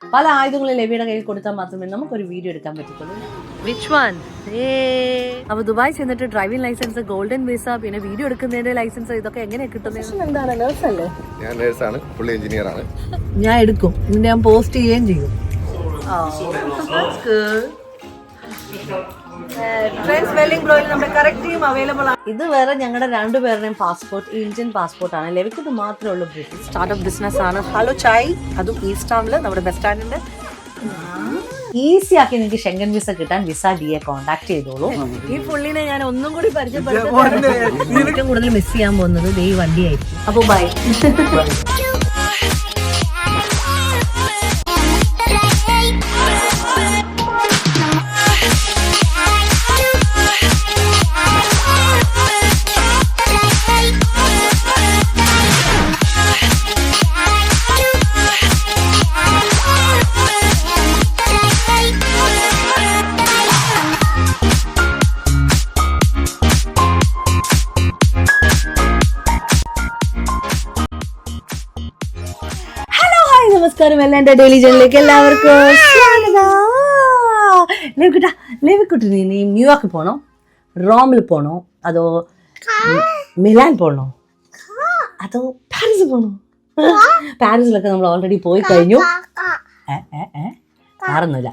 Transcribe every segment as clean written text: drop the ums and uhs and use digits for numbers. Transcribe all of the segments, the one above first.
പല ആയുധങ്ങളും ലെവിയുടെ കയ്യിൽ കൊടുത്താൽ മാത്രമേ നമുക്കൊരു വീഡിയോ എടുക്കാൻ പറ്റത്തുള്ളൂ. Which one? അപ്പൊ ദുബായ് ചെന്നിട്ട് ഡ്രൈവിംഗ് ലൈസൻസ്, ഗോൾഡൻ വിസ, പിന്നെ വീഡിയോ എടുക്കുന്നതിന്റെ ലൈസൻസ്, ഇതൊക്കെ എങ്ങനെയാ കിട്ടുന്നത്? എന്താണ് നേഴ്സല്ലേ? ഞാൻ നേഴ്സാണ്, പുള്ളി എഞ്ചിനീയർ ആണ്. ഞാൻ എടുക്കും, ഇതിന്റെ ഞാൻ പോസ്റ്റ് ചെയ്യുകയും ചെയ്യും. ഇത് വേറെ ഞങ്ങളുടെ രണ്ടുപേരുടെയും പാസ്പോർട്ട് ഇന്ത്യൻ പാസ്പോർട്ടാണ്. ലെവിക്ക് മാത്രമേ ഉള്ളൂ ബ്രിട്ടീഷ്. സ്റ്റാർട്ടപ്പ് ബിസിനസ് ആണ്. ഹലോ ചായ്, അതും ഈസ്റ്റ് ടൗണില് നമ്മുടെ ബസ് സ്റ്റാൻഡിന്റെ. ഈസി ആക്കി നിങ്ങൾക്ക് ഷെങ്കൻ വിസ കിട്ടാൻ വിസ DA കോൺടാക്ട് ചെയ്തോളൂ. ഈ പുള്ളിനെ ഞാൻ ഒന്നും കൂടി പരിചയപ്പെടുത്താൻ ഏറ്റവും കൂടുതൽ മിസ് ചെയ്യാൻ പോകുന്നത് ഈ വണ്ടിയായിരിക്കും. അപ്പൊ ബൈ. നമസ്കാരം, എല്ലാം എൻ്റെ ഡെയിലി ജേണിലേക്ക് എല്ലാവർക്കും സ്വാഗതം. ലെവിക്കുട്ടി, നീ ന്യൂയോർക്കിൽ പോണോ, റോമിൽ പോണോ, അതോ മിലാൻ പോണോ, അതോ പാരീസ് പോണോ? പാരീസിലൊക്കെ നമ്മൾ ഓൾറെഡി പോയി കഴിഞ്ഞു. കാറൊന്നുമില്ല.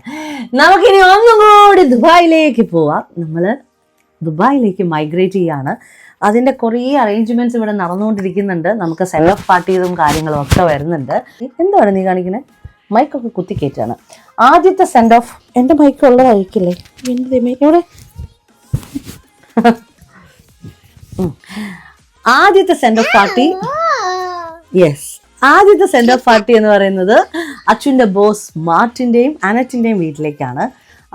നമുക്കിനി ഒന്നും കൂടി ദുബായിലേക്ക് പോവാം. നമ്മൾ ദുബായിലേക്ക് മൈഗ്രേറ്റ് ചെയ്യാണ്. അതിൻ്റെ കുറേ അറേഞ്ച്മെന്റ്സ് ഇവിടെ നടന്നുകൊണ്ടിരിക്കുന്നുണ്ട്. നമുക്ക് സെൻഡ് ഓഫ് പാർട്ടീസും കാര്യങ്ങളും ഒക്കെ വരുന്നുണ്ട്. എന്താണ് നീ കാണിക്കുന്നത്? മൈക്കൊക്കെ കുത്തിക്കയറ്റാണ്. ആദ്യത്തെ സെൻഡ് ഓഫ്, എൻ്റെ മൈക്ക് ഉള്ളതായിരിക്കില്ലേ? ഇവിടെ ആദ്യത്തെ സെൻഡ് ഓഫ് പാർട്ടി, യെസ്, ആദ്യത്തെ സെൻഡ് ഓഫ് പാർട്ടി എന്ന് പറയുന്നത് അച്ഛൻ്റെ ബോസ് മാർട്ടിൻ്റെയും അനറ്റിൻ്റെയും വീട്ടിലേക്കാണ്.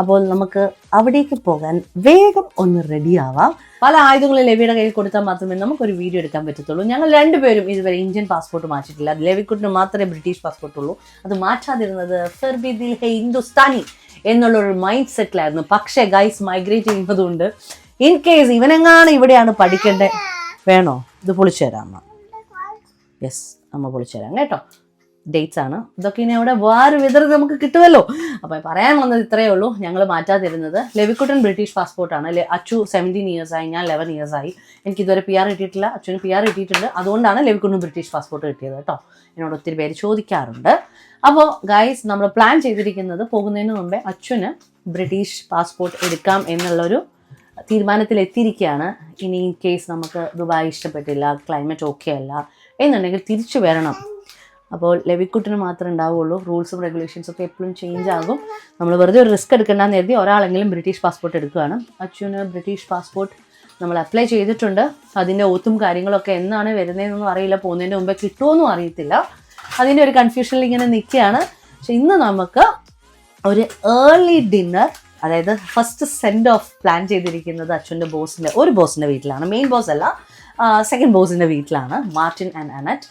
അപ്പോൾ നമുക്ക് അവിടേക്ക് പോകാൻ വേഗം ഒന്ന് റെഡി ആവാം. പല ആയുധങ്ങളും ലെവിയുടെ കയ്യിൽ കൊടുത്താൽ മാത്രമേ നമുക്കൊരു വീഡിയോ എടുക്കാൻ പറ്റത്തുള്ളൂ. ഞങ്ങൾ രണ്ടുപേരും ഇതുവരെ ഇന്ത്യൻ പാസ്പോർട്ട് മാറ്റിയിട്ടില്ല. ലെവിക്കുട്ടിന് മാത്രമേ ബ്രിട്ടീഷ് പാസ്പോർട്ട് ഉള്ളൂ. അത് മാറ്റാതിരുന്നത് ഫിർബി ദിൽ ഹേ ഹിന്ദുസ്ഥാനി എന്നുള്ളൊരു മൈൻഡ് സെറ്റിലായിരുന്നു. പക്ഷേ ഗൈസ്, മൈഗ്രേറ്റ് ചെയ്യുന്നതുകൊണ്ട് ഇൻ കേസ് ഇവനെങ്ങാണ് ഇവിടെയാണ് പഠിക്കേണ്ടത്, വേണോ ഇത് പൊളിച്ചു തരാം അമ്മ? യെസ്, അമ്മ പൊളിച്ചു തരാം കേട്ടോ. ഡേറ്റ്സ് ആണ് ഇതൊക്കെ. ഇനി അവിടെ വേറെ വിതറി നമുക്ക് കിട്ടുമല്ലോ. അപ്പം പറയാൻ വന്നത് ഇത്രയേ ഉള്ളൂ. ഞങ്ങൾ മാറ്റാതിരുന്നത് ലെവിക്കുട്ടൻ ബ്രിട്ടീഷ് പാസ്പോർട്ടാണ്. അച്ചു 17 years ആയി, ഞാൻ 11 years ആയി. എനിക്ക് ഇതുവരെ PR കിട്ടിയിട്ടില്ല. അച്ഛന് PR കിട്ടിയിട്ടുണ്ട്. അതുകൊണ്ടാണ് ലെവിക്കുട്ടൻ ബ്രിട്ടീഷ് പാസ്പോർട്ട് കിട്ടിയത് കേട്ടോ. എന്നോട് ഒത്തിരി പേര് ചോദിക്കാറുണ്ട്. അപ്പോൾ ഗൈസ്, നമ്മൾ പ്ലാൻ ചെയ്തിരിക്കുന്നത് പോകുന്നതിന് മുമ്പേ അച്ഛന് ബ്രിട്ടീഷ് പാസ്പോർട്ട് എടുക്കാം എന്നുള്ളൊരു തീരുമാനത്തിൽ എത്തിയിരിക്കുകയാണ്. ഇനി ഇൻ കേസ് നമുക്ക് ദുബായ് ഇഷ്ടപ്പെട്ടില്ല, ക്ലൈമറ്റ് ഓക്കെ അല്ല എന്നുണ്ടെങ്കിൽ തിരിച്ചു വരണം. അപ്പോൾ ലെവിക്കുട്ടിന് മാത്രമേ ഉണ്ടാവുള്ളൂ. റൂൾസും റെഗുലേഷൻസും ഒക്കെ എപ്പോഴും ചേഞ്ച് ആകും. നമ്മൾ വെറുതെ ഒരു റിസ്ക് എടുക്കേണ്ടെന്ന് കരുതി ഒരാളെങ്കിലും ബ്രിട്ടീഷ് പാസ്പോർട്ട് എടുക്കുകയാണ്. അച്ഛന് ബ്രിട്ടീഷ് പാസ്പോർട്ട് നമ്മൾ അപ്ലൈ ചെയ്തിട്ടുണ്ട്. അതിൻ്റെ ഓത്തും കാര്യങ്ങളൊക്കെ എന്നാണ് വരുന്നതെന്നൊന്നും അറിയില്ല. പോകുന്നതിൻ്റെ മുമ്പേ കിട്ടുമോയെന്നും അറിയത്തില്ല. അതിൻ്റെ ഒരു കൺഫ്യൂഷനിൽ ഇങ്ങനെ നിൽക്കുകയാണ്. പക്ഷെ ഇന്ന് നമുക്ക് ഒരു ഏർലി ഡിന്നർ, അതായത് ഫസ്റ്റ് സെൻഡ് ഓഫ് പ്ലാൻ ചെയ്തിരിക്കുന്നത് അച്ഛൻ്റെ ഒരു ബോസിൻ്റെ വീട്ടിലാണ്. മെയിൻ ബോസ് അല്ല, സെക്കൻഡ് ബോസിൻ്റെ വീട്ടിലാണ്. മാർട്ടിൻ ആൻഡ് അനറ്റ്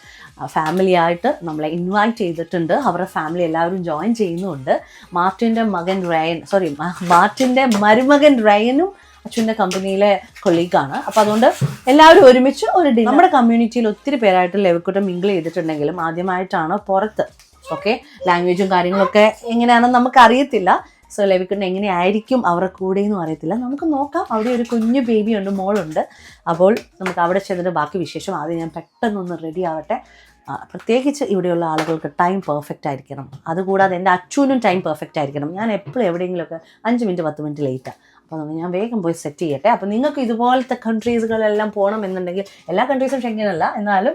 ഫാമിലി ആയിട്ട് നമ്മളെ ഇൻവൈറ്റ് ചെയ്തിട്ടുണ്ട്. അവരുടെ ഫാമിലി എല്ലാവരും ജോയിൻ ചെയ്യുന്നുണ്ട്. മാർട്ടിൻ്റെ മരുമകൻ റയനും അച്ഛൻ്റെ കമ്പനിയിലെ കൊളീഗാണ്. അപ്പോൾ അതുകൊണ്ട് എല്ലാവരും ഒരുമിച്ച് ഒരു ഡിന്നർ. നമ്മുടെ കമ്മ്യൂണിറ്റിയിൽ ഒത്തിരി പേരായിട്ട് ലെവിക്കുട്ടൻ മിങ്കിൾ ചെയ്തിട്ടുണ്ടെങ്കിലും ആദ്യമായിട്ടാണ് പുറത്ത്. ഓക്കെ, ലാംഗ്വേജും കാര്യങ്ങളൊക്കെ എങ്ങനെയാണെന്ന് നമുക്ക് അറിയത്തില്ല. സോ ലെവിക്കുട്ടൻ എങ്ങനെയായിരിക്കും അവരുടെ കൂടെയെന്നും അറിയത്തില്ല. നമുക്ക് നോക്കാം. അവിടെ ഒരു കുഞ്ഞു ബേബിയുണ്ട്, മോളുണ്ട്. അപ്പോൾ നമുക്ക് അവിടെ ചെന്നിട്ട് ബാക്കി വിശേഷം. ആദ്യം ഞാൻ പെട്ടെന്നൊന്ന് റെഡി ആവട്ടെ. പ്രത്യേകിച്ച് ഇവിടെയുള്ള ആളുകൾക്ക് ടൈം പെർഫെക്റ്റ് ആയിരിക്കണം. അതുകൂടാതെ എൻ്റെ അച്ഛനും ടൈം പെർഫെക്റ്റ് ആയിരിക്കണം. ഞാൻ എപ്പോഴും എവിടെയെങ്കിലുമൊക്കെ 5 minute 10 minute ലേറ്റാണ്. അപ്പോൾ ഞാൻ വേഗം പോയി സെറ്റ് ചെയ്യട്ടെ. അപ്പോൾ നിങ്ങൾക്ക് ഇതുപോലത്തെ കൺട്രീസുകളെല്ലാം പോകണം എന്നുണ്ടെങ്കിൽ, എല്ലാ കൺട്രീസും ഷെങ്കൻ അല്ല, എന്നാലും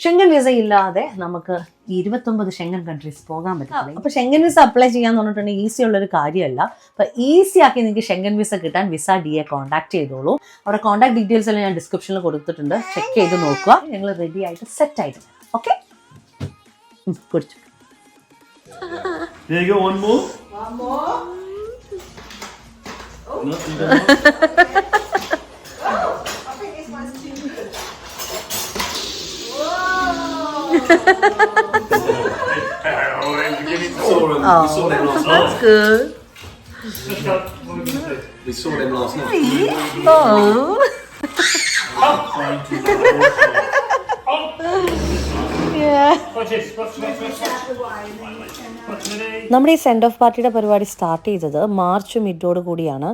ഷെങ്കൻ വിസ ഇല്ലാതെ നമുക്ക് 29 ഷെങ്കൻ കൺട്രീസ് പോകാൻ പറ്റും. അപ്പോൾ ഷെങ്കൻ വിസ അപ്ലൈ ചെയ്യാന്ന് പറഞ്ഞിട്ടുണ്ടെങ്കിൽ ഈസി ഉള്ളൊരു കാര്യമല്ല. അപ്പോൾ ഈസി ആക്കി നിങ്ങൾക്ക് ഷെങ്കൻ വിസ കിട്ടാൻ വിസ DA കോൺടാക്ട് ചെയ്തോളൂ. അവരുടെ കോൺടാക്ട് ഡീറ്റെയിൽസ് എല്ലാം ഞാൻ ഡിസ്ക്രിപ്ഷനിൽ കൊടുത്തിട്ടുണ്ട്. ചെക്ക് ചെയ്ത് നോക്കുക. ഞങ്ങൾ റെഡി ആയിട്ട് സെറ്റ് ആയിട്ട്. ഓക്കെ, കുടിച്ചു. There you go, one more. One more. Oh. No, I think this one's too good. we saw them last night. That's good. We saw them last night. Oh. നമ്മുടെ ഈ send off പാർട്ടിയുടെ പരിപാടി start ചെയ്തത് March മിഡോട് കൂടിയാണ്.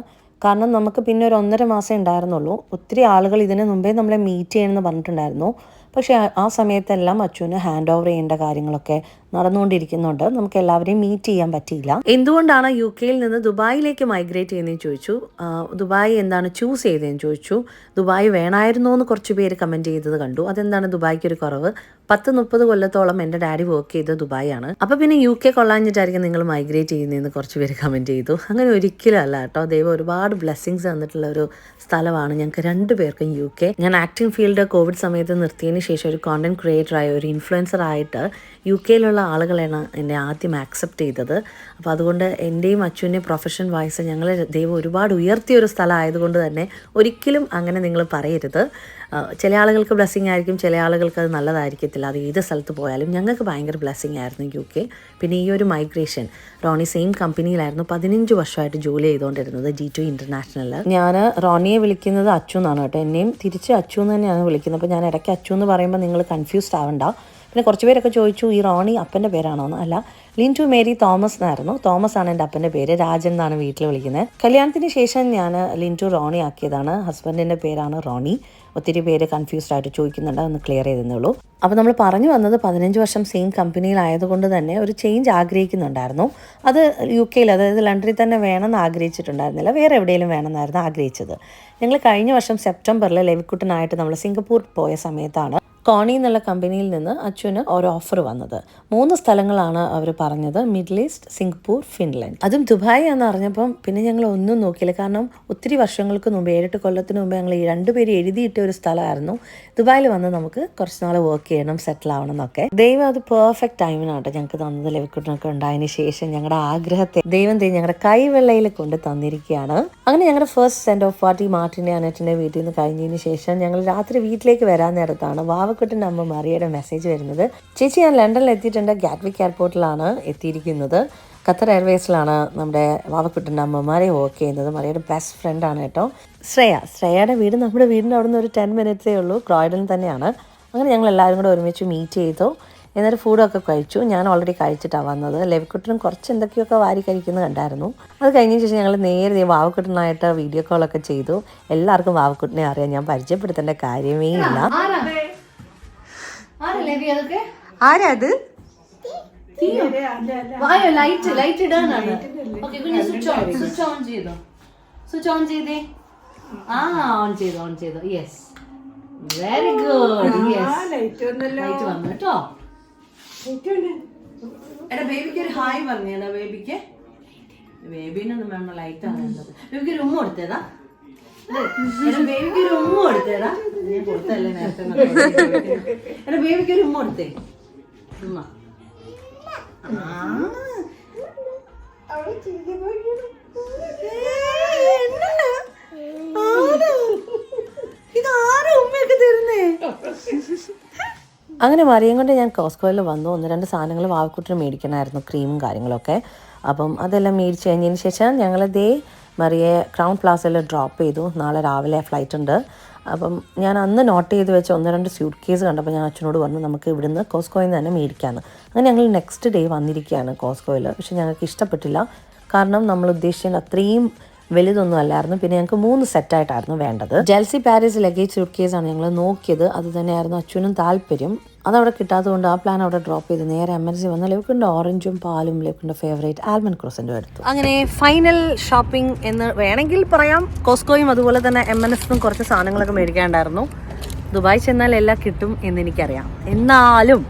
കാരണം നമുക്ക് പിന്നെ ഒരു 1.5 മാസം ഉണ്ടായിരുന്നുള്ളൂ. ഒത്തിരി ആളുകൾ ഇതിന് മുമ്പേ നമ്മളെ മീറ്റ് ചെയ്യണമെന്ന് പറഞ്ഞിട്ടുണ്ടായിരുന്നു. പക്ഷേ ആ സമയത്തെല്ലാം അച്ചുവിന് ഹാൻഡ് ഓവർ ചെയ്യേണ്ട കാര്യങ്ങളൊക്കെ നടന്നുകൊണ്ടിരിക്കുന്നുണ്ട്. നമുക്ക് എല്ലാവരെയും മീറ്റ് ചെയ്യാൻ പറ്റിയില്ല. എന്തുകൊണ്ടാണ് UK നിന്ന് ദുബായിലേക്ക് മൈഗ്രേറ്റ് ചെയ്യുന്നതെന്ന് ചോദിച്ചു. ദുബായ് എന്താണ് ചൂസ് ചെയ്തതെന്ന് ചോദിച്ചു. ദുബായ് വേണമായിരുന്നോ എന്ന് കുറച്ച് പേര് കമൻറ്റ് ചെയ്തത് കണ്ടു. അതെന്താണ് ദുബായ്ക്ക് ഒരു കുറവ്? 10-30 കൊല്ലത്തോളം എൻ്റെ ഡാഡി വർക്ക് ചെയ്തത് ദുബായാണ്. അപ്പോൾ പിന്നെ UK കൊള്ളാഞ്ഞിട്ടായിരിക്കും നിങ്ങൾ മൈഗ്രേറ്റ് ചെയ്യുന്നതെന്ന് കുറച്ച് പേര് കമൻറ്റ് ചെയ്തു. അങ്ങനെ ഒരിക്കലും അല്ല കേട്ടോ. ദൈവം ഒരുപാട് ബ്ലെസ്സിങ്സ് തന്നിട്ടുള്ള ഒരു സ്ഥലമാണ് ഞങ്ങൾക്ക് 2 പേർക്കും UK. ഞാൻ ആക്ടിങ് ഫീൽഡ് കോവിഡ് സമയത്ത് നിർത്തിയതിന് ശേഷം ഒരു കോണ്ടന്റ് ക്രിയേറ്ററായ ഒരു ഇൻഫ്ലുവൻസറായിട്ട് UK ആളുകളാണ് എന്നെ ആദ്യം ആക്സെപ്റ്റ് ചെയ്തത്. അപ്പോൾ അതുകൊണ്ട് എൻ്റെയും അച്ഛൻ്റെയും പ്രൊഫഷൻ വൈസ് ഞങ്ങൾ ദൈവം ഒരുപാട് ഉയർത്തിയൊരു സ്ഥലം ആയതുകൊണ്ട് തന്നെ ഒരിക്കലും അങ്ങനെ നിങ്ങൾ പറയരുത്. ചില ആളുകൾക്ക് ബ്ലെസ്സിങ് ആയിരിക്കും, ചില ആളുകൾക്ക് അത് നല്ലതായിരിക്കത്തില്ല. അത് ഏത് സ്ഥലത്ത് പോയാലും ഞങ്ങൾക്ക് ഭയങ്കര ബ്ലെസ്സിങ് ആയിരുന്നു UK. പിന്നെ ഈ ഒരു മൈഗ്രേഷൻ, റോണി സെയിം കമ്പനിയിലായിരുന്നു 15 വർഷമായിട്ട് ജോലി ചെയ്തുകൊണ്ടിരുന്നത്, G2 ഇൻ്റർനാഷണലിൽ. ഞാൻ റോണിയെ വിളിക്കുന്നത് അച്ചു എന്നാണ് കേട്ടോ. എന്നെയും തിരിച്ച് അച്ചു എന്ന് തന്നെയാണ് വിളിക്കുന്നത്. അപ്പോൾ ഞാൻ ഇടയ്ക്ക് അച്ചു എന്ന് പറയുമ്പോൾ നിങ്ങൾ കൺഫ്യൂസ്ഡ് ആവണ്ട. പിന്നെ കുറച്ച് പേരൊക്കെ ചോദിച്ചു ഈ റോണി അപ്പൻ്റെ പേരാണോ എന്ന്. അല്ല, ലിൻറ്റു മേരി തോമസ് എന്നായിരുന്നു. തോമസ് ആണ് എൻ്റെ അപ്പൻ്റെ പേര്. രാജൻ എന്നാണ് വീട്ടിൽ വിളിക്കുന്നത്. കല്യാണത്തിന് ശേഷം ഞാൻ ലിൻറ്റു റോണി ആക്കിയതാണ്. ഹസ്ബൻഡിൻ്റെ പേരാണ് റോണി. ഒത്തിരി പേര് കൺഫ്യൂസ്ഡ് ആയിട്ട് ചോദിക്കുന്നുണ്ട്, ഒന്ന് ക്ലിയർ ചെയ്തേ ഉള്ളൂ. അപ്പോൾ നമ്മൾ പറഞ്ഞു വന്നത് 15 വർഷം സെയിം കമ്പനിയിലായതുകൊണ്ട് തന്നെ ഒരു ചേഞ്ച് ആഗ്രഹിക്കുന്നുണ്ടായിരുന്നു. അത് UK, അതായത് ലണ്ടനിൽ തന്നെ വേണമെന്ന് ആഗ്രഹിച്ചിട്ടുണ്ടായിരുന്നില്ല, വേറെ എവിടെയെങ്കിലും വേണമെന്നായിരുന്നു ആഗ്രഹിച്ചത്. ഞങ്ങൾ കഴിഞ്ഞ വർഷം സെപ്റ്റംബറിൽ ലെവിക്കുട്ടനായിട്ട് നമ്മൾ സിംഗപ്പൂർ പോയ സമയത്താണ് കോണി എന്നുള്ള കമ്പനിയിൽ നിന്ന് അച്ഛന് ഒരു ഓഫർ വന്നത്. 3 സ്ഥലങ്ങളാണ് അവർ പറഞ്ഞത്: മിഡിൽ ഈസ്റ്റ്, സിംഗപ്പൂർ, ഫിൻലൻഡ്. അതും ദുബായ് എന്ന് അറിഞ്ഞപ്പം പിന്നെ ഞങ്ങൾ ഒന്നും നോക്കിയില്ല. കാരണം ഒത്തിരി വർഷങ്ങൾക്ക് മുമ്പ്, 7-8 കൊല്ലത്തിന് മുമ്പ് ഞങ്ങൾ ഈ 2 പേര് എഴുതിയിട്ട ഒരു സ്ഥലമായിരുന്നു. ദുബായിൽ വന്ന് നമുക്ക് കുറച്ച് നാൾ വർക്ക് ചെയ്യണം, സെറ്റിൽ ആവണം എന്നൊക്കെ. ദൈവം അത് പെർഫെക്റ്റ് ടൈമിനാട്ടോ ഞങ്ങൾക്ക് തന്നത്. ലെവിക്കുട്ടനൊക്കെ ഉണ്ടായതിന് ശേഷം ഞങ്ങളുടെ ആഗ്രഹത്തെ ദൈവം ഞങ്ങളുടെ കൈവെള്ളയിൽ കൊണ്ട് തന്നിരിക്കുകയാണ്. അങ്ങനെ ഞങ്ങളുടെ ഫസ്റ്റ് സെൻഡ് ഓഫ് പാർട്ടി മാർട്ടിൻ്റെ അനറ്റിൻ്റെ വീട്ടിൽ നിന്ന് കഴിഞ്ഞതിന് ശേഷം ഞങ്ങൾ രാത്രി വീട്ടിലേക്ക് വരാൻ നേരത്താണ് വാവക്കുട്ടൻ്റെ അമ്മ മറിയയുടെ മെസ്സേജ് വരുന്നത്: ചേച്ചി, ഞാൻ ലണ്ടനിൽ എത്തിയിട്ടുണ്ട്, ഗാറ്റ്വിക് എയർപോർട്ടിലാണ് എത്തിയിരിക്കുന്നത്. ഖത്തർ എയർവേസിലാണ് നമ്മുടെ വാവക്കുട്ടൻ്റെ അമ്മ മറിയ വർക്ക് ചെയ്യുന്നത്. മറിയയുടെ ബെസ്റ്റ് ഫ്രണ്ടാണ് കേട്ടോ ശ്രേയയുടെ വീട് നമ്മുടെ വീടിൻ്റെ അവിടെ നിന്ന് ഒരു 10 മിനിറ്റ്സേ ഉള്ളൂ. ക്രോയ്ഡനിൽ തന്നെയാണ്. അങ്ങനെ ഞങ്ങൾ എല്ലാവരും കൂടെ ഒരുമിച്ച് മീറ്റ് ചെയ്തു. എന്നിട്ട് ഫുഡൊക്കെ കഴിച്ചു. ഞാൻ ഓൾറെഡി കഴിച്ചിട്ടാണ് വന്നത്. ലെവിക്കുട്ടനും കുറച്ച് എന്തൊക്കെയൊക്കെ വാരി കഴിക്കുന്നത് കണ്ടായിരുന്നു. അത് കഴിഞ്ഞ ശേഷം ഞങ്ങൾ നേരെ വാവക്കുട്ടനായിട്ട് വീഡിയോ കോളൊക്കെ ചെയ്തു. എല്ലാവർക്കും വാവക്കുട്ടനെ അറിയാം, ഞാൻ പരിചയപ്പെടുത്തേണ്ട കാര്യമേ ഇല്ല. ആരാ അത്? ലൈറ്റ് ഇടാനാണ്. സ്വിച്ച് ഓൺ ചെയ്തേ. ഓൺ ചെയ്തു. Yes, very good. ലൈറ്റ് വന്നു കേട്ടോ. എടാ, ബേബിക്ക് ഒരു ഹായ് പറഞ്ഞേടാ. ബേബിനൊന്നും വേണ്ട, ലൈറ്റ് ആണ് വേണ്ടത്. ബേബിക്ക് ഒരു ഉമ്മ കൊടുത്തേതാ. ബേബിക്ക് ഒരു ഉമ്മ കൊടുത്തേടാ. ഞാൻ കൊടുത്തല്ലേ നേരത്തെ. എടാ, ബേബിക്ക് ഒരു ഉമ്മ കൊടുത്തേ. ഉമ്മ. ഇതാരാ ഉമ്മയൊക്കെ തരുന്നേ? അങ്ങനെ മറിയം കൊണ്ട് ഞാൻ കോസ്കോയിൽ വന്നു. 1-2 സാധനങ്ങൾ വാവക്കുട്ടിന് മേടിക്കണമായിരുന്നു, ക്രീമും കാര്യങ്ങളൊക്കെ. അപ്പം അതെല്ലാം മേടിച്ച് കഴിഞ്ഞതിന് ശേഷം ഞങ്ങൾ മറിയെ ക്രൗൺ പ്ലാസയിൽ ഡ്രോപ്പ് ചെയ്തു. നാളെ രാവിലെ ഫ്ലൈറ്റ് ഉണ്ട്. അപ്പം ഞാൻ അന്ന് നോട്ട് ചെയ്ത് വെച്ച 1-2 സ്യൂട്ട് കേസ് കണ്ടപ്പോൾ ഞാൻ അച്ഛനോട് പറഞ്ഞു നമുക്ക് ഇവിടുന്ന് കോസ്കോയിൽ നിന്ന് തന്നെ മേടിക്കാമെന്ന്. അങ്ങനെ ഞങ്ങൾ നെക്സ്റ്റ് ഡേ വന്നിരിക്കുകയാണ് കോസ്കോയിൽ. പക്ഷെ ഞങ്ങൾക്ക് ഇഷ്ടപ്പെട്ടില്ല. കാരണം നമ്മൾ ഉദ്ദേശിച്ചത് അത്രയും വലുതൊന്നും അല്ലായിരുന്നു. പിന്നെ ഞങ്ങൾക്ക് 3 സെറ്റായിട്ടായിരുന്നു വേണ്ടത്. ജെൽസി പാരീസ് ലഗേജ് സ്യൂട്ട് കേസാണ് ഞങ്ങൾ നോക്കിയത്. അത് തന്നെയായിരുന്നു അച്ഛനും താല്പര്യം. അതവിടെ കിട്ടാത്തതുകൊണ്ട് ആ പ്ലാൻ അവിടെ ഡ്രോപ്പ് ചെയ്ത് നേരെ MNC വന്ന് ലെവിക്കുൻ്റെ ഓറഞ്ചും പാലും ലെവിക്കുൻ്റെ ഫേവറേറ്റ് ആൽമണ്ട് ക്രോസൻറ്റും എടുത്തു. അങ്ങനെ ഫൈനൽ ഷോപ്പിംഗ് എന്ന് വേണമെങ്കിൽ പറയാം. കോസ്കോയും അതുപോലെ തന്നെ MNSനും കുറച്ച് സാധനങ്ങളൊക്കെ മേടിക്കാനുണ്ടായിരുന്നു. ദുബായ് ചെന്നാൽ എല്ലാം കിട്ടും എന്നെനിക്കറിയാം. എന്നാലും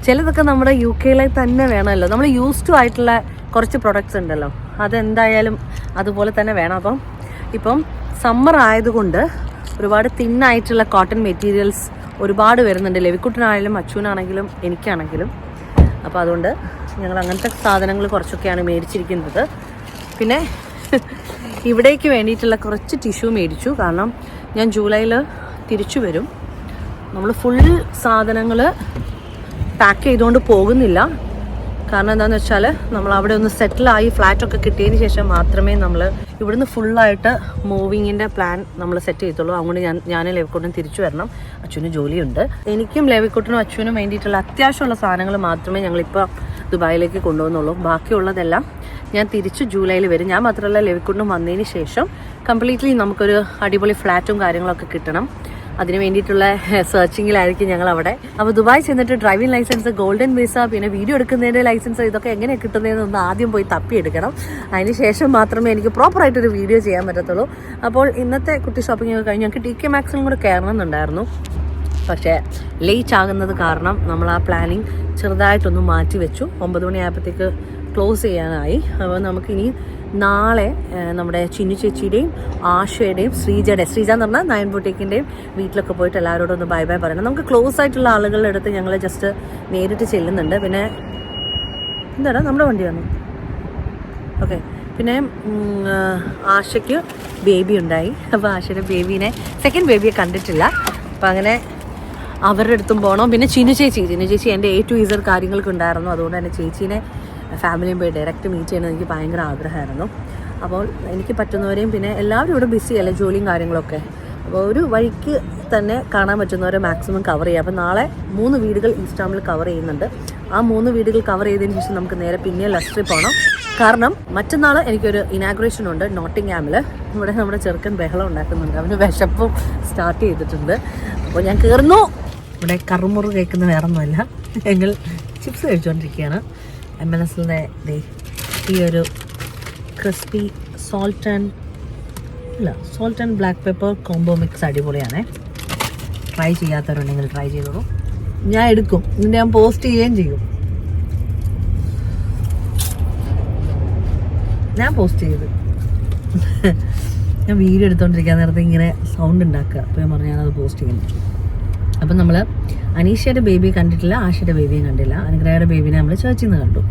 ചിലതൊക്കെ നമ്മുടെ UK തന്നെ വേണമല്ലോ. നമ്മൾ യൂസ്ഡ് ആയിട്ടുള്ള കുറച്ച് പ്രൊഡക്ട്സ് ഉണ്ടല്ലോ, അതെന്തായാലും അതുപോലെ തന്നെ വേണം. ഇപ്പം സമ്മർ ആയതുകൊണ്ട് ഒരുപാട് തിന്നായിട്ടുള്ള കോട്ടൺ മെറ്റീരിയൽസ് ഒരുപാട് വരുന്നുണ്ട്. ലെവിക്കുട്ടനാണെങ്കിലും അച്ഛനാണെങ്കിലും എനിക്കാണെങ്കിലും. അപ്പോൾ അതുകൊണ്ട് ഞങ്ങൾ അങ്ങനത്തെ സാധനങ്ങൾ കുറച്ചൊക്കെയാണ് മേടിച്ചിരിക്കുന്നത്. പിന്നെ ഇവിടേക്ക് വേണ്ടിയിട്ടുള്ള കുറച്ച് ടിഷ്യൂ മേടിച്ചു. കാരണം ഞാൻ ജൂലൈയിൽ തിരിച്ചു വരും. നമ്മൾ ഫുൾ സാധനങ്ങൾ പാക്ക് ചെയ്തുകൊണ്ട് പോകുന്നില്ല. കാരണം എന്താണെന്ന് വെച്ചാൽ നമ്മൾ അവിടെ ഒന്ന് സെറ്റിലായി ഫ്ലാറ്റൊക്കെ കിട്ടിയതിന് ശേഷം മാത്രമേ നമ്മൾ ഇവിടുന്ന് ഫുള്ളായിട്ട് മൂവിങ്ങിൻ്റെ പ്ലാൻ നമ്മൾ സെറ്റ് ചെയ്തുള്ളൂ. അതുകൊണ്ട് ഞാനും ലെവിക്കുട്ടനും തിരിച്ചു വരണം. അച്ഛന് ജോലിയുണ്ട്. എനിക്കും ലെവിക്കുട്ടനും അച്ഛനും വേണ്ടിയിട്ടുള്ള അത്യാവശ്യമുള്ള സാധനങ്ങൾ മാത്രമേ ഞങ്ങളിപ്പോൾ ദുബായിലേക്ക് കൊണ്ടുപോകുന്നുള്ളൂ. ബാക്കിയുള്ളതെല്ലാം ഞാൻ തിരിച്ച് ജൂലൈയിൽ വരും. ഞാൻ മാത്രമല്ല, ലെവിക്കുട്ടനും വന്നതിന് ശേഷം കംപ്ലീറ്റ്ലി നമുക്കൊരു അടിപൊളി ഫ്ലാറ്റും കാര്യങ്ങളൊക്കെ കിട്ടണം. അതിന് വേണ്ടിയിട്ടുള്ള സെർച്ചിങ്ങിലായിരിക്കും ഞങ്ങൾ അവിടെ. അപ്പോൾ ദുബായ് ചെന്നിട്ട് ഡ്രൈവിംഗ് ലൈസൻസ്, ഗോൾഡൻ വിസ, പിന്നെ വീഡിയോ എടുക്കുന്നതിൻ്റെ ലൈസൻസ്, ഇതൊക്കെ എങ്ങനെ കിട്ടുന്നതെന്നൊന്ന് ആദ്യം പോയി തപ്പിയെടുക്കണം. അതിന് ശേഷം മാത്രമേ എനിക്ക് പ്രോപ്പറായിട്ടൊരു വീഡിയോ ചെയ്യാൻ പറ്റത്തുള്ളൂ. അപ്പോൾ ഇന്നത്തെ കുട്ടി ഷോപ്പിംഗ് ഒക്കെ കഴിഞ്ഞ് ഞങ്ങൾക്ക് TK Maxxലും കൂടെ കയറണമെന്നുണ്ടായിരുന്നു. പക്ഷേ ലേറ്റ് ആകുന്നത് കാരണം നമ്മൾ ആ പ്ലാനിങ് ചെറുതായിട്ടൊന്ന് മാറ്റി വെച്ചു. 9 മണിയായപ്പോഴത്തേക്ക് ക്ലോസ് ചെയ്യാനായി. അപ്പോൾ നമുക്കിനി നാളെ നമ്മുടെ ചിന്നു ചേച്ചിയുടെയും ആശയുടെയും ശ്രീജ എന്ന് പറഞ്ഞാൽ നയൻ ബുട്ടീക്കിൻ്റെയും വീട്ടിലൊക്കെ പോയിട്ട് എല്ലാവരോടും ഒന്ന് ബൈ ബൈ പറയണം. നമുക്ക് ക്ലോസ് ആയിട്ടുള്ള ആളുകളുടെ അടുത്ത് ഞങ്ങൾ ജസ്റ്റ് നേരിട്ട് ചെല്ലുന്നുണ്ട്. പിന്നെ എന്താണ് നമ്മുടെ വണ്ടി വന്നു. ഓക്കെ, പിന്നെ ആശയ്ക്ക് ബേബി ഉണ്ടായി. അപ്പോൾ ആശയുടെ ബേബീനെ, സെക്കൻഡ് ബേബിയെ കണ്ടിട്ടില്ല. അപ്പോൾ അങ്ങനെ അവരുടെ അടുത്തും പോകണം. പിന്നെ ചിന്നു ചേച്ചി എൻ്റെ A to Z കാര്യങ്ങൾക്ക് ഉണ്ടായിരുന്നു. അതുകൊണ്ട് തന്നെ ചേച്ചീനെ ഫാമിലിയും പോയി ഡയറക്റ്റ് മീറ്റ് ചെയ്യണമെന്ന് എനിക്ക് ഭയങ്കര ആഗ്രഹമായിരുന്നു. അപ്പോൾ എനിക്ക് പറ്റുന്നവരെയും, പിന്നെ എല്ലാവരും ഇവിടെ ബിസിയല്ലേ ജോലിയും കാര്യങ്ങളൊക്കെ. അപ്പോൾ ഒരു വഴിക്ക് തന്നെ കാണാൻ പറ്റുന്നവരെ മാക്സിമം കവർ ചെയ്യുക. അപ്പോൾ നാളെ 3 വീടുകൾ ഈസ്റ്റാമിൽ കവർ ചെയ്യുന്നുണ്ട്. ആ 3 വീടുകൾ കവർ ചെയ്തതിന് ശേഷം നമുക്ക് നേരെ പിന്നെ ലസ്റ്ററിൽ പോകണം. കാരണം മറ്റന്നാൾ എനിക്കൊരു ഇനാഗ്രേഷൻ ഉണ്ട് നോട്ടിംഗ്ഹാമിൽ. ഇവിടെ നമ്മുടെ ചെറുക്കൻ ബഹളം ഉണ്ടാക്കുന്നുണ്ട്. അവന് വിശപ്പും സ്റ്റാർട്ട് ചെയ്തിട്ടുണ്ട്. അപ്പോൾ ഞാൻ കയറുന്നു. ഇവിടെ കറുമുറു കേൾക്കുന്ന വേറൊന്നുമല്ല, ഞങ്ങൾ ചിപ്സ് കഴിച്ചുകൊണ്ടിരിക്കുകയാണ്. MNSൻ്റെ ഈ ഒരു crispy salt and black pepper combo mix അടിപൊളിയാണ്. ട്രൈ ചെയ്യാത്തവരുണ്ടെങ്കിൽ ട്രൈ ചെയ്തോളൂ. ഞാൻ എടുക്കും, ഇതിൻ്റെ ഞാൻ പോസ്റ്റ് ചെയ്യുകയും ചെയ്യും. ഞാൻ പോസ്റ്റ് ചെയ്ത് ഞാൻ വീഡിയോ എടുത്തോണ്ടിരിക്കാൻ നേരത്തെ ഇങ്ങനെ സൗണ്ട് ഉണ്ടാക്കുക. അപ്പോൾ ഞാൻ പറഞ്ഞു ഞാനത് പോസ്റ്റ് ചെയ്യുന്നു. അപ്പം നമ്മൾ അനീഷയുടെ ബേബി കണ്ടിട്ടില്ല, ആഷയുടെ ബേബിയും കണ്ടില്ല. അനുഗ്രഹയുടെ ബേബിനെ നമ്മൾ ചേർച്ചിൽ നിന്ന് കണ്ടു.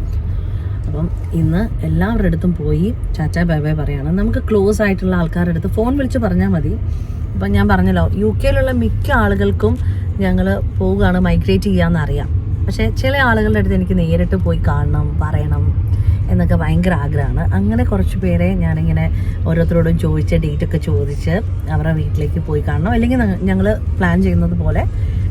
അപ്പം ഇന്ന് എല്ലാവരുടെ അടുത്തും പോയി ചാച്ചാ ബൈ ബൈ പറയാണ്. നമുക്ക് ക്ലോസ് ആയിട്ടുള്ള ആൾക്കാരുടെ അടുത്ത് ഫോൺ വിളിച്ച് പറഞ്ഞാൽ മതി. അപ്പം ഞാൻ പറഞ്ഞല്ലോ, UK മിക്ക ആളുകൾക്കും ഞങ്ങൾ പോവുകയാണ്, മൈഗ്രേറ്റ് ചെയ്യാമെന്നറിയാം. പക്ഷേ ചില ആളുകളുടെ അടുത്ത് എനിക്ക് നേരിട്ട് പോയി കാണണം, പറയണം എന്നൊക്കെ ഭയങ്കര ആഗ്രഹമാണ്. അങ്ങനെ കുറച്ച് പേരെ ഞാനിങ്ങനെ ഓരോരുത്തരോടും ചോദിച്ച് ഡേറ്റൊക്കെ ചോദിച്ച് അവരുടെ വീട്ടിലേക്ക് പോയി കാണണം. അല്ലെങ്കിൽ ഞങ്ങൾ പ്ലാൻ ചെയ്യുന്നത് പോലെ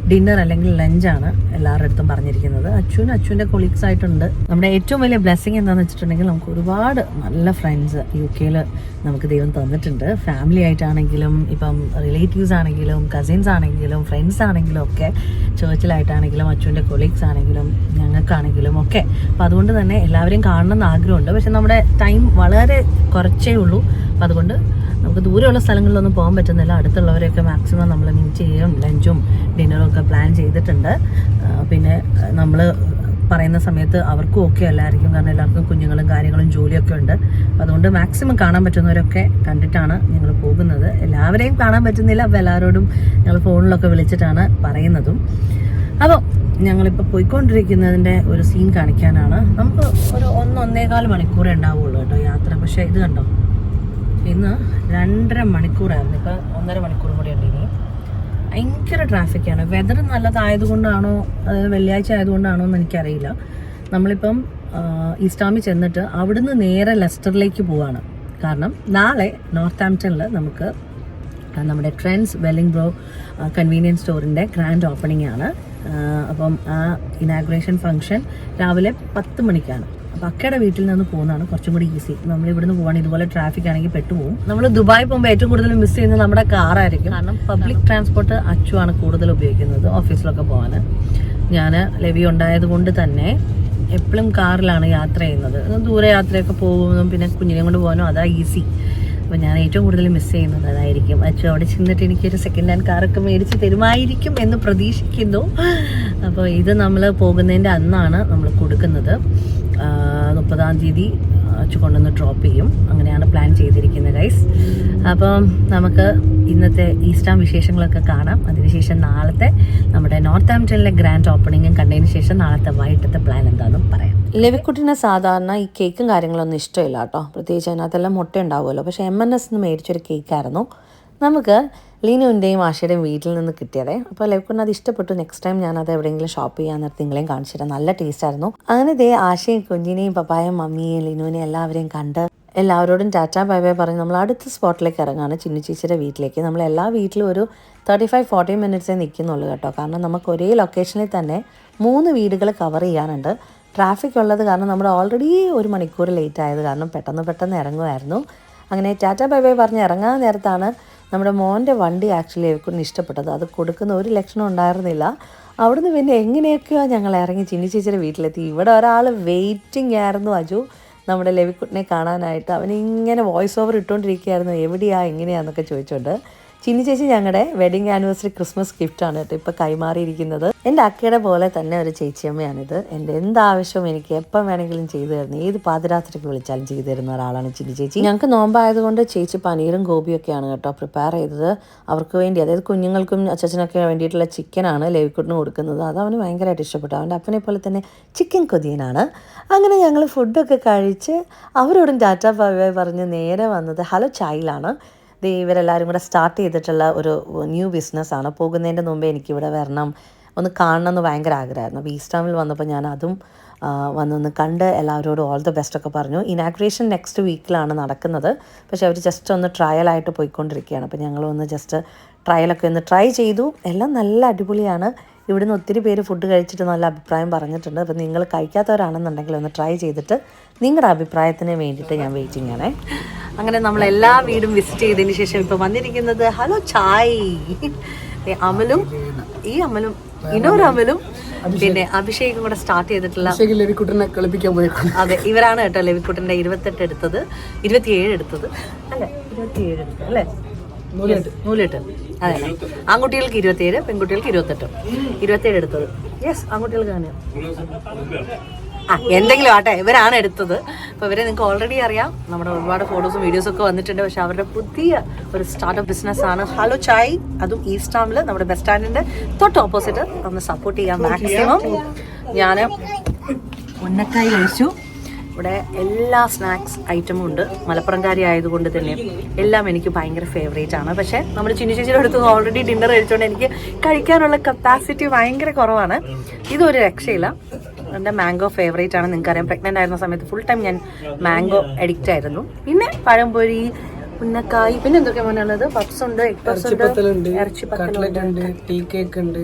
ഡിന്നർ അല്ലെങ്കിൽ ലഞ്ചാണ് എല്ലാവരുടെ അടുത്തും പറഞ്ഞിരിക്കുന്നത്. അച്ഛൻ്റെ കൊളീഗ്സ് ആയിട്ടുണ്ട്. നമ്മുടെ ഏറ്റവും വലിയ ബ്ലെസ്സിങ് എന്താണെന്ന് വെച്ചിട്ടുണ്ടെങ്കിൽ നമുക്ക് ഒരുപാട് നല്ല ഫ്രണ്ട്സ് UK നമുക്ക് ദൈവം തന്നിട്ടുണ്ട്. ഫാമിലി ആയിട്ടാണെങ്കിലും, ഇപ്പം റിലേറ്റീവ്സ് ആണെങ്കിലും, കസിൻസ് ആണെങ്കിലും, ഫ്രണ്ട്സ് ആണെങ്കിലും ഒക്കെ, ചേർച്ചിലായിട്ടാണെങ്കിലും, അച്ഛൻ്റെ കൊളീഗ്സ് ആണെങ്കിലും, ഞങ്ങൾക്കാണെങ്കിലും ഒക്കെ. അപ്പം അതുകൊണ്ട് തന്നെ എല്ലാവരെയും കാണണമെന്ന് ആഗ്രഹമുണ്ട്. പക്ഷെ നമ്മുടെ ടൈം വളരെ കുറച്ചേ ഉള്ളൂ. അപ്പം അതുകൊണ്ട് നമുക്ക് ദൂരെയുള്ള സ്ഥലങ്ങളിലൊന്നും പോകാൻ പറ്റുന്നില്ല. അടുത്തുള്ളവരെയൊക്കെ മാക്സിമം നമ്മൾ മീറ്റ് ചെയ്യും, ലഞ്ചും ഡിന്നറും ഒക്കെ പ്ലാൻ ചെയ്തിട്ടുണ്ട്. പിന്നെ നമ്മൾ പറയുന്ന സമയത്ത് അവർക്കും ഓക്കെ അല്ലായിരിക്കും, കാരണം എല്ലാവർക്കും കുഞ്ഞുങ്ങളും കാര്യങ്ങളും ജോലിയൊക്കെ ഉണ്ട്. അപ്പോൾ അതുകൊണ്ട് മാക്സിമം കാണാൻ പറ്റുന്നവരൊക്കെ കണ്ടിട്ടാണ് ഞങ്ങൾ പോകുന്നത്. എല്ലാവരെയും കാണാൻ പറ്റുന്നില്ല. അപ്പോൾ എല്ലാവരോടും ഞങ്ങൾ ഫോണിലൊക്കെ വിളിച്ചിട്ടാണ് പറയുന്നതും. അപ്പോൾ ഞങ്ങളിപ്പോൾ പോയിക്കൊണ്ടിരിക്കുന്നതിൻ്റെ ഒരു സീൻ കാണിക്കാനാണ്. നമുക്ക് ഒരു 1-1.25 മണിക്കൂറേ ഉണ്ടാവുള്ളൂ കേട്ടോ യാത്ര. പക്ഷേ ഇത് കണ്ടോ, ഇന്ന് 2.5 മണിക്കൂറായിരുന്നു. ഇപ്പോൾ 1.5 മണിക്കൂർ കൂടി ഉണ്ട്. ഇനി ഭയങ്കര ട്രാഫിക്കാണ്. വെതർ നല്ലതായതുകൊണ്ടാണോ അതായത് വെള്ളിയാഴ്ച ആയതുകൊണ്ടാണോ എന്ന് എനിക്കറിയില്ല. നമ്മളിപ്പം ഈസ്റ്റാമിൽ ചെന്നിട്ട് അവിടുന്ന് നേരെ ലെസ്റ്ററിലേക്ക് പോവാണ്. കാരണം നാളെ നോർത്താംപ്ടണിൽ നമുക്ക് നമ്മുടെ ട്രെൻഡ്സ് വെല്ലിംഗ്ബ്രോ കൺവീനിയൻസ് സ്റ്റോറിൻ്റെ ഗ്രാൻഡ് ഓപ്പണിംഗ് ആണ്. അപ്പം ആ ഇനാഗ്രേഷൻ ഫംഗ്ഷൻ രാവിലെ 10 മണിക്കാണ്. അപ്പോൾ അക്കയുടെ വീട്ടിൽ നിന്ന് പോകുന്നതാണ് കുറച്ചും കൂടി ഈസി. നമ്മൾ ഇവിടുന്ന് പോവാണ്, ഇതുപോലെ ട്രാഫിക് ആണെങ്കിൽ പെട്ടുപോകും. നമ്മൾ ദുബായ് പോകുമ്പോൾ ഏറ്റവും കൂടുതൽ മിസ് ചെയ്യുന്നത് നമ്മുടെ കാറായിരിക്കും. കാരണം പബ്ലിക് ട്രാൻസ്പോർട്ട് അച്ചുവാണ് കൂടുതൽ ഉപയോഗിക്കുന്നത് ഓഫീസിലൊക്കെ പോകാൻ. ഞാൻ ലെവി ഉണ്ടായത് കൊണ്ട് തന്നെ എപ്പോഴും കാറിലാണ് യാത്ര ചെയ്യുന്നത്. ദൂരെ യാത്രയൊക്കെ പോകുന്നതും പിന്നെ കുഞ്ഞിനെ കൊണ്ട് പോകാനും അതാ ഈസി. അപ്പോൾ ഞാൻ ഏറ്റവും കൂടുതൽ മിസ് ചെയ്യുന്നത് അതായിരിക്കും. അച്ഛൻ അവിടെ ചെന്നിട്ട് എനിക്കൊരു സെക്കൻഡ് ഹാൻഡ് കാറൊക്കെ മേടിച്ച് തരുമായിരിക്കും എന്ന് പ്രതീക്ഷിക്കുന്നു. അപ്പോൾ ഇത് നമ്മൾ പോകുന്നതിൻ്റെ അന്നാണ് നമ്മൾ കൊടുക്കുന്നത്. 30-ാം തീയതി അച്ഛൻ കൊണ്ടുവന്ന് ഡ്രോപ്പ് ചെയ്യും. അങ്ങനെയാണ് പ്ലാൻ ചെയ്തിരിക്കുന്നത് ഗൈസ്. അപ്പം നമുക്ക് ഇന്നത്തെ ഈസ്റ്റാം വിശേഷങ്ങളൊക്കെ കാണാം. അതിനുശേഷം നാളത്തെ നമ്മുടെ നോർത്താംപ്ടണിലെ ഗ്രാൻഡ് ഓപ്പണിങ്ങും കണ്ടതിന് ശേഷം നാളത്തെ വൈകിട്ടത്തെ പ്ലാൻ എന്താണെന്നും പറയാം. ലെവിക്കുട്ടിനെ സാധാരണ ഈ കേക്കും കാര്യങ്ങളൊന്നും ഇഷ്ടമില്ല കേട്ടോ. പ്രത്യേകിച്ച് അതിനകത്തെല്ലാം മുട്ട ഉണ്ടാവുമല്ലോ. പക്ഷേ MNS മേടിച്ചൊരു കേക്കായിരുന്നു. നമുക്ക് ലീനുവിൻ്റെയും ആശയുടെയും വീട്ടിൽ നിന്ന് കിട്ടിയതേ. അപ്പോൾ ലൈക്കുട്ടിന് അത് ഇഷ്ടപ്പെട്ടു. നെക്സ്റ്റ് ടൈം ഞാനത് എവിടെയെങ്കിലും ഷോപ്പ് ചെയ്യാൻ നേരത്തെ നിങ്ങളെയും കാണിച്ചു തരാം. നല്ല ടേസ്റ്റ് ആയിരുന്നു. അങ്ങനെ ദേ ആശയും കുഞ്ഞിനെയും പപ്പായും മമ്മിയെയും ലിനുവിനെയും എല്ലാവരെയും കണ്ട് എല്ലാവരോടും ടാറ്റാ ബൈ ബൈ പറഞ്ഞ് നമ്മൾ അടുത്ത സ്പോട്ടിലേക്ക് ഇറങ്ങാണ്, ചിന്നു ചേച്ചിയുടെ വീട്ടിലേക്ക്. നമ്മൾ എല്ലാ വീട്ടിലും ഒരു 35-40 മിനിറ്റ്സേ നിൽക്കുന്നുള്ളൂ കേട്ടോ. കാരണം നമുക്ക് ഒരേ ലൊക്കേഷനിൽ തന്നെ 3 വീടുകൾ കവർ ചെയ്യാനുണ്ട്. ട്രാഫിക് ഉള്ളത് കാരണം നമ്മൾ ഓൾറെഡി 1 മണിക്കൂർ ലേറ്റ് ആയത് കാരണം പെട്ടെന്ന് ഇറങ്ങുമായിരുന്നു. അങ്ങനെ ടാറ്റാ ബൈ ബൈ പറഞ്ഞ് ഇറങ്ങാൻ നേരത്താണ് നമ്മുടെ മോൻ്റെ വണ്ടി ആക്ച്വലി ലൈക്കുട്ടിന് ഇഷ്ടപ്പെട്ടത്. അത് കൊടുക്കുന്ന ഒരു ലക്ഷണം ഉണ്ടായിരുന്നില്ല. അവിടുന്ന് പിന്നെ എങ്ങനെയൊക്കെയോ ഞങ്ങൾ ഇറങ്ങി ചിന്നി ചേച്ചിയുടെ വീട്ടിലെത്തി. ഇവിടെ ഒരാൾ വെയിറ്റിംഗ് ആയിരുന്നു അജു നമ്മുടെ ലെവിക്കുട്ടിനെ കാണാനായിട്ട്. അവനിങ്ങനെ വോയിസ് ഓവർ ഇട്ടുകൊണ്ടിരിക്കുകയായിരുന്നു, എങ്ങനെയാന്നൊക്കെ ചോദിച്ചുകൊണ്ട്. ചിന്നി ചേച്ചി ഞങ്ങളുടെ വെഡിങ് ആനിവേഴ്സറി ക്രിസ്മസ് ഗിഫ്റ്റാണ് കേട്ടോ ഇപ്പോൾ കൈമാറിയിരിക്കുന്നത്. എൻ്റെ അക്കയുടെ പോലെ തന്നെ ഒരു ചേച്ചിയമ്മയാണിത്. എൻ്റെ എന്താവശ്യവും എനിക്ക് എപ്പം വേണമെങ്കിലും ചെയ്തു തരുന്നത്, ഏത് പാതിരാത്രിക്ക് വിളിച്ചാലും ചെയ്തു തരുന്ന ഒരാളാണ് ചിന്നി ചേച്ചി. ഞങ്ങൾക്ക് നോമ്പായതുകൊണ്ട് ചേച്ചി പനീറും ഗോപിയൊക്കെയാണ് കേട്ടോ പ്രിപ്പയർ ചെയ്തത് അവർക്ക് വേണ്ടി. അതായത് കുഞ്ഞുങ്ങൾക്കും അച്ഛനൊക്കെ വേണ്ടിയിട്ടുള്ള ചിക്കനാണ് ലെവിക്കുട്ടിന് കൊടുക്കുന്നത്. അത് അവന് ഭയങ്കരമായിട്ട് ഇഷ്ടപ്പെട്ടു. അവൻ്റെ അപ്പനെ പോലെ തന്നെ ചിക്കൻ കൊതിയനാണ്. അങ്ങനെ ഞങ്ങൾ ഫുഡൊക്കെ കഴിച്ച് അവരോടും ടാറ്റാ ബൈ ബൈ പറഞ്ഞ് നേരെ വന്നത് ഹലോ ചായയിലാണ്. ഇവരെല്ലാവരും കൂടെ സ്റ്റാർട്ട് ചെയ്തിട്ടുള്ള ഒരു ന്യൂ ബിസിനസ്സാണ്. പോകുന്നതിൻ്റെ മുമ്പേ എനിക്കിവിടെ വരണം, ഒന്ന് കാണണം എന്ന് ഭയങ്കര ആഗ്രഹമായിരുന്നു. അപ്പോൾ ഈസ്റ്റേണിൽ വന്നപ്പോൾ ഞാൻ അതും വന്നൊന്ന് കണ്ട് എല്ലാവരോടും ഓൾ ദ ബെസ്റ്റ് ഒക്കെ പറഞ്ഞു. ഇനാഗ്രേഷൻ നെക്സ്റ്റ് വീക്കിലാണ് നടക്കുന്നത്. പക്ഷേ അവർ ജസ്റ്റ് ഒന്ന് ട്രയലായിട്ട് പോയിക്കൊണ്ടിരിക്കുകയാണ്. അപ്പോൾ ഞങ്ങളൊന്ന് ജസ്റ്റ് ട്രയലൊക്കെ ഒന്ന് ട്രൈ ചെയ്തു. എല്ലാം നല്ല അടിപൊളിയാണ്. ഇവിടുന്ന് ഒത്തിരി പേര് ഫുഡ് കഴിച്ചിട്ട് നല്ല അഭിപ്രായം പറഞ്ഞിട്ടുണ്ട്. അപ്പോൾ നിങ്ങൾ കഴിക്കാത്തവരാണെന്നുണ്ടെങ്കിൽ ഒന്ന് ട്രൈ ചെയ്തിട്ട് നിങ്ങളുടെ അഭിപ്രായത്തിന് വേണ്ടിയിട്ട് ഞാൻ വെയിറ്റിംഗ് ആണേ. അങ്ങനെ നമ്മൾ എല്ലാ വീടും വിസിറ്റ് ചെയ്തതിന് ശേഷം ഇപ്പോൾ വന്നിരിക്കുന്നത് ഹലോ ചായ്. അമലും ഇനൊരു അമലും പിന്നെ അഭിഷേകും കൂടെ സ്റ്റാർട്ട് ചെയ്തിട്ടുള്ള ലെവിക്കുട്ടനെ കളിപ്പിക്കാൻ പോയേക്കും. അതെ, ഇവരാണ് കേട്ടോ ലെവിക്കുട്ടൻ്റെ 27 എടുത്തത്, 27 എടുത്തത് അല്ലേ, 27 എടുത്തത് അല്ലേ, 108. അതെ, ആൺകുട്ടികൾക്ക് 27, പെൺകുട്ടികൾക്ക് 27 എടുത്തത്. യെസ്, ആൺകുട്ടികൾക്ക് തന്നെ എന്തെങ്കിലും ആട്ടെ, ഇവരാണ് എടുത്തത്. അപ്പോൾ ഇവരെ നിങ്ങൾക്ക് ഓൾറെഡി അറിയാം, നമ്മുടെ ഒരുപാട് ഫോട്ടോസും വീഡിയോസും ഒക്കെ വന്നിട്ടുണ്ട്. പക്ഷെ അവരുടെ പുതിയ ഒരു സ്റ്റാർട്ടപ്പ് ബിസിനസ്സാണ് ഹലോ ചായ്. അതും ഈസ്റ്റാമിൽ നമ്മുടെ ബസ് സ്റ്റാൻഡിൻ്റെ തൊട്ട് ഓപ്പോസിറ്റ്. ഒന്ന് സപ്പോർട്ട് ചെയ്യാൻ മാക്സിമം. ഞാൻ ഉന്നക്കായി കഴിച്ചു. ഇവിടെ എല്ലാ സ്നാക്സ് ഐറ്റമും ഉണ്ട്. മലപ്പുറംകാരി ആയതുകൊണ്ട് തന്നെ എല്ലാം എനിക്ക് ഭയങ്കര ഫേവറേറ്റ് ആണ്. പക്ഷേ നമ്മുടെ ചിന്നു ചേച്ചിയുടെ അടുത്ത് ഓൾറെഡി ഡിന്നർ കഴിച്ചുകൊണ്ട് എനിക്ക് കഴിക്കാനുള്ള കപ്പാസിറ്റി ഭയങ്കര കുറവാണ്. ഇതൊരു രക്ഷയില്ല. എൻ്റെ മാംഗോ ഫേവറേറ്റ് ആണ്. നിങ്ങൾക്കറിയാം, പ്രഗ്നൻ്റ് ആയിരുന്ന സമയത്ത് ഫുൾ ടൈം ഞാൻ മാംഗോ അഡിക്റ്റ് ആയിരുന്നു. പിന്നെ പഴംപൊരി, ഉന്നക്കായി, പിന്നെ എന്തൊക്കെ മോനുള്ളത്, പപ്സ് ഉണ്ട്, എഗ് പപ്സ് ഉണ്ട്, ഇറച്ചിപ്പത്തലുണ്ട്, ടീ കേക്ക് ഉണ്ട്,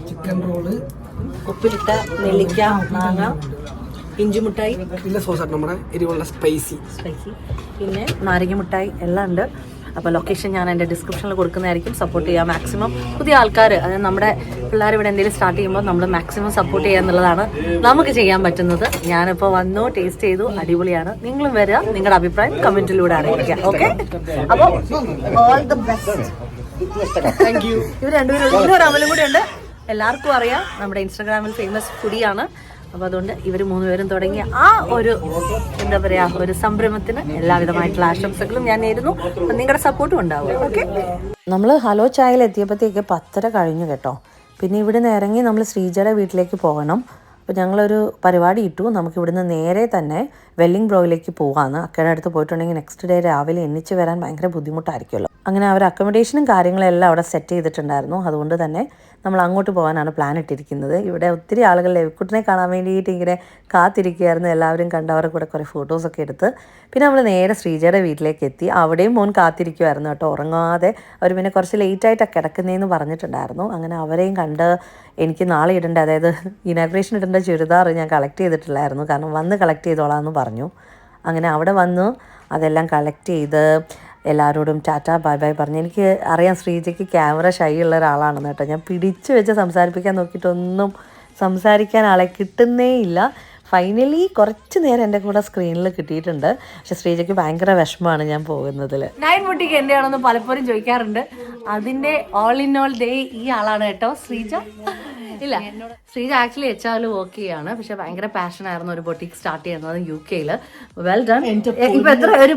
ചിക്കൻ റോള്, ഉപ്പിലിട്ട നെല്ലിക്ക, മാങ്ങ, ഇഞ്ചിമുട്ടായി, പിന്നെ സോസാണ് നമ്മുടെ എരിവുള്ള സ്പൈസി, പിന്നെ നാരങ്ങ മുട്ടായി എല്ലാം ഉണ്ട്. അപ്പോൾ ലൊക്കേഷൻ ഞാൻ എൻ്റെ ഡിസ്ക്രിപ്ഷനിൽ കൊടുക്കുന്നതായിരിക്കും. സപ്പോർട്ട് ചെയ്യുക മാക്സിമം. പുതിയ ആൾക്കാർ, അതായത് നമ്മുടെ പിള്ളേർ ഇവിടെ എന്തെങ്കിലും സ്റ്റാർട്ട് ചെയ്യുമ്പോൾ നമ്മൾ മാക്സിമം സപ്പോർട്ട് ചെയ്യുക എന്നുള്ളതാണ് നമുക്ക് ചെയ്യാൻ പറ്റുന്നത്. ഞാനിപ്പോൾ വന്നു, ടേസ്റ്റ് ചെയ്തു, അടിപൊളിയാണ്. നിങ്ങളും വരിക, നിങ്ങളുടെ അഭിപ്രായം കമൻറ്റിലൂടെ അറിയിക്കുക. ഓക്കെ, അപ്പോൾ all the best. Thank you. ഇവർ രണ്ടുപേരും ഒരു അമലും കൂടെ ഉണ്ട്. എല്ലാവർക്കും അറിയാം, നമ്മുടെ ഇൻസ്റ്റാഗ്രാമിൽ ഫേമസ് ഫുഡിയാണ്. അപ്പോൾ അതുകൊണ്ട് ഇവർ 3 പേരും തുടങ്ങിയ ആ ഒരു എന്താ പറയുക ഒരു സംരംഭത്തിന് എല്ലാവിധമായിട്ടുള്ള ആശംസകളും ഞാൻ നേരുന്നു. അപ്പം നിങ്ങളുടെ സപ്പോർട്ടും ഉണ്ടാവും. ഓക്കെ, നമ്മൾ ഹലോ ചായയിൽ എത്തിയപ്പോഴത്തേക്ക് 10:30 കഴിഞ്ഞു കേട്ടോ. പിന്നെ ഇവിടെ നിന്ന് ഇറങ്ങി നമ്മൾ ശ്രീജയുടെ വീട്ടിലേക്ക് പോകണം. അപ്പോൾ ഞങ്ങളൊരു പരിപാടി ഇട്ടു, നമുക്കിവിടുന്ന് നേരെ തന്നെ വെല്ലിംഗ് ബ്രോയിലേക്ക് പോകാമെന്ന്. അക്കയുടെ അടുത്ത് പോയിട്ടുണ്ടെങ്കിൽ നെക്സ്റ്റ് ഡേ രാവിലെ എണ്ണിച്ച് വരാൻ ഭയങ്കര ബുദ്ധിമുട്ടായിരിക്കുമല്ലോ. അങ്ങനെ അവർ അക്കോമഡേഷനും കാര്യങ്ങളെല്ലാം അവിടെ സെറ്റ് ചെയ്തിട്ടുണ്ടായിരുന്നു. അതുകൊണ്ട് തന്നെ നമ്മൾ അങ്ങോട്ട് പോകാനാണ് പ്ലാൻ ഇട്ടിരിക്കുന്നത്. ഇവിടെ ഒത്തിരി ആളുകൾ ലെവിക്കുട്ടിനെ കാണാൻ വേണ്ടിയിട്ട് ഇങ്ങനെ കാത്തിരിക്കുകയായിരുന്നു. എല്ലാവരും കണ്ട് അവരുടെ കൂടെ കുറേ ഫോട്ടോസൊക്കെ എടുത്ത് പിന്നെ നമ്മൾ നേരെ ശ്രീജയുടെ വീട്ടിലേക്ക് എത്തി. അവിടെയും മോൻ കാത്തിരിക്കുമായിരുന്നു കേട്ടോ, ഉറങ്ങാതെ. അവർ പിന്നെ കുറച്ച് ലേറ്റായിട്ടൊക്കെ കിടക്കുന്നതെന്ന് പറഞ്ഞിട്ടുണ്ടായിരുന്നു. അങ്ങനെ അവരെയും കണ്ട് എനിക്ക് നാളെ ഇടേണ്ട, അതായത് ഇനാഗ്രേഷൻ ഇടേണ്ട ചുരിദാർ ഞാൻ കളക്ട് ചെയ്തിട്ടില്ലായിരുന്നു. കാരണം വന്ന് കളക്ട് ചെയ്തോളാമെന്ന് പറഞ്ഞു. അങ്ങനെ അവിടെ വന്നു അതെല്ലാം കളക്ട് ചെയ്ത് എല്ലാവരോടും ടാറ്റാ ബൈ ബൈ പറഞ്ഞു. എനിക്ക് അറിയാം ശ്രീജയ്ക്ക് ക്യാമറ ഷൈ ഉള്ള ഒരാളാണെന്ന് കേട്ടോ. ഞാൻ പിടിച്ചു വെച്ച് സംസാരിപ്പിക്കാൻ നോക്കിയിട്ടൊന്നും സംസാരിക്കാൻ ആളെ കിട്ടുന്നേ ഇല്ല. ഫൈനലി കുറച്ച് നേരം എൻ്റെ കൂടെ സ്ക്രീനിൽ കിട്ടിയിട്ടുണ്ട്. പക്ഷെ ശ്രീജയ്ക്ക് ഭയങ്കര വിഷമമാണ് ഞാൻ പോകുന്നതിൽ. നൈൻ മുട്ടിക്ക് എൻ്റെ ആണെന്ന് പലപ്പോഴും ചോദിക്കാറുണ്ട്. അതിൻ്റെ ഓൾ ഇൻ ഓൾ ഡേ ഈ ആളാണ് കേട്ടോ ശ്രീജ. ഇല്ല, ശ്രീജ ആക്ച്വലി HR വർക്ക് ചെയ്യാണ്. പക്ഷെ ഭയങ്കര പാഷനായിരുന്നു ഒരു ബൊട്ടിക് സ്റ്റാർട്ട് ചെയ്യുന്നത് UK-ൽ. Well done. ഇപ്പൊ എത്ര ഒരു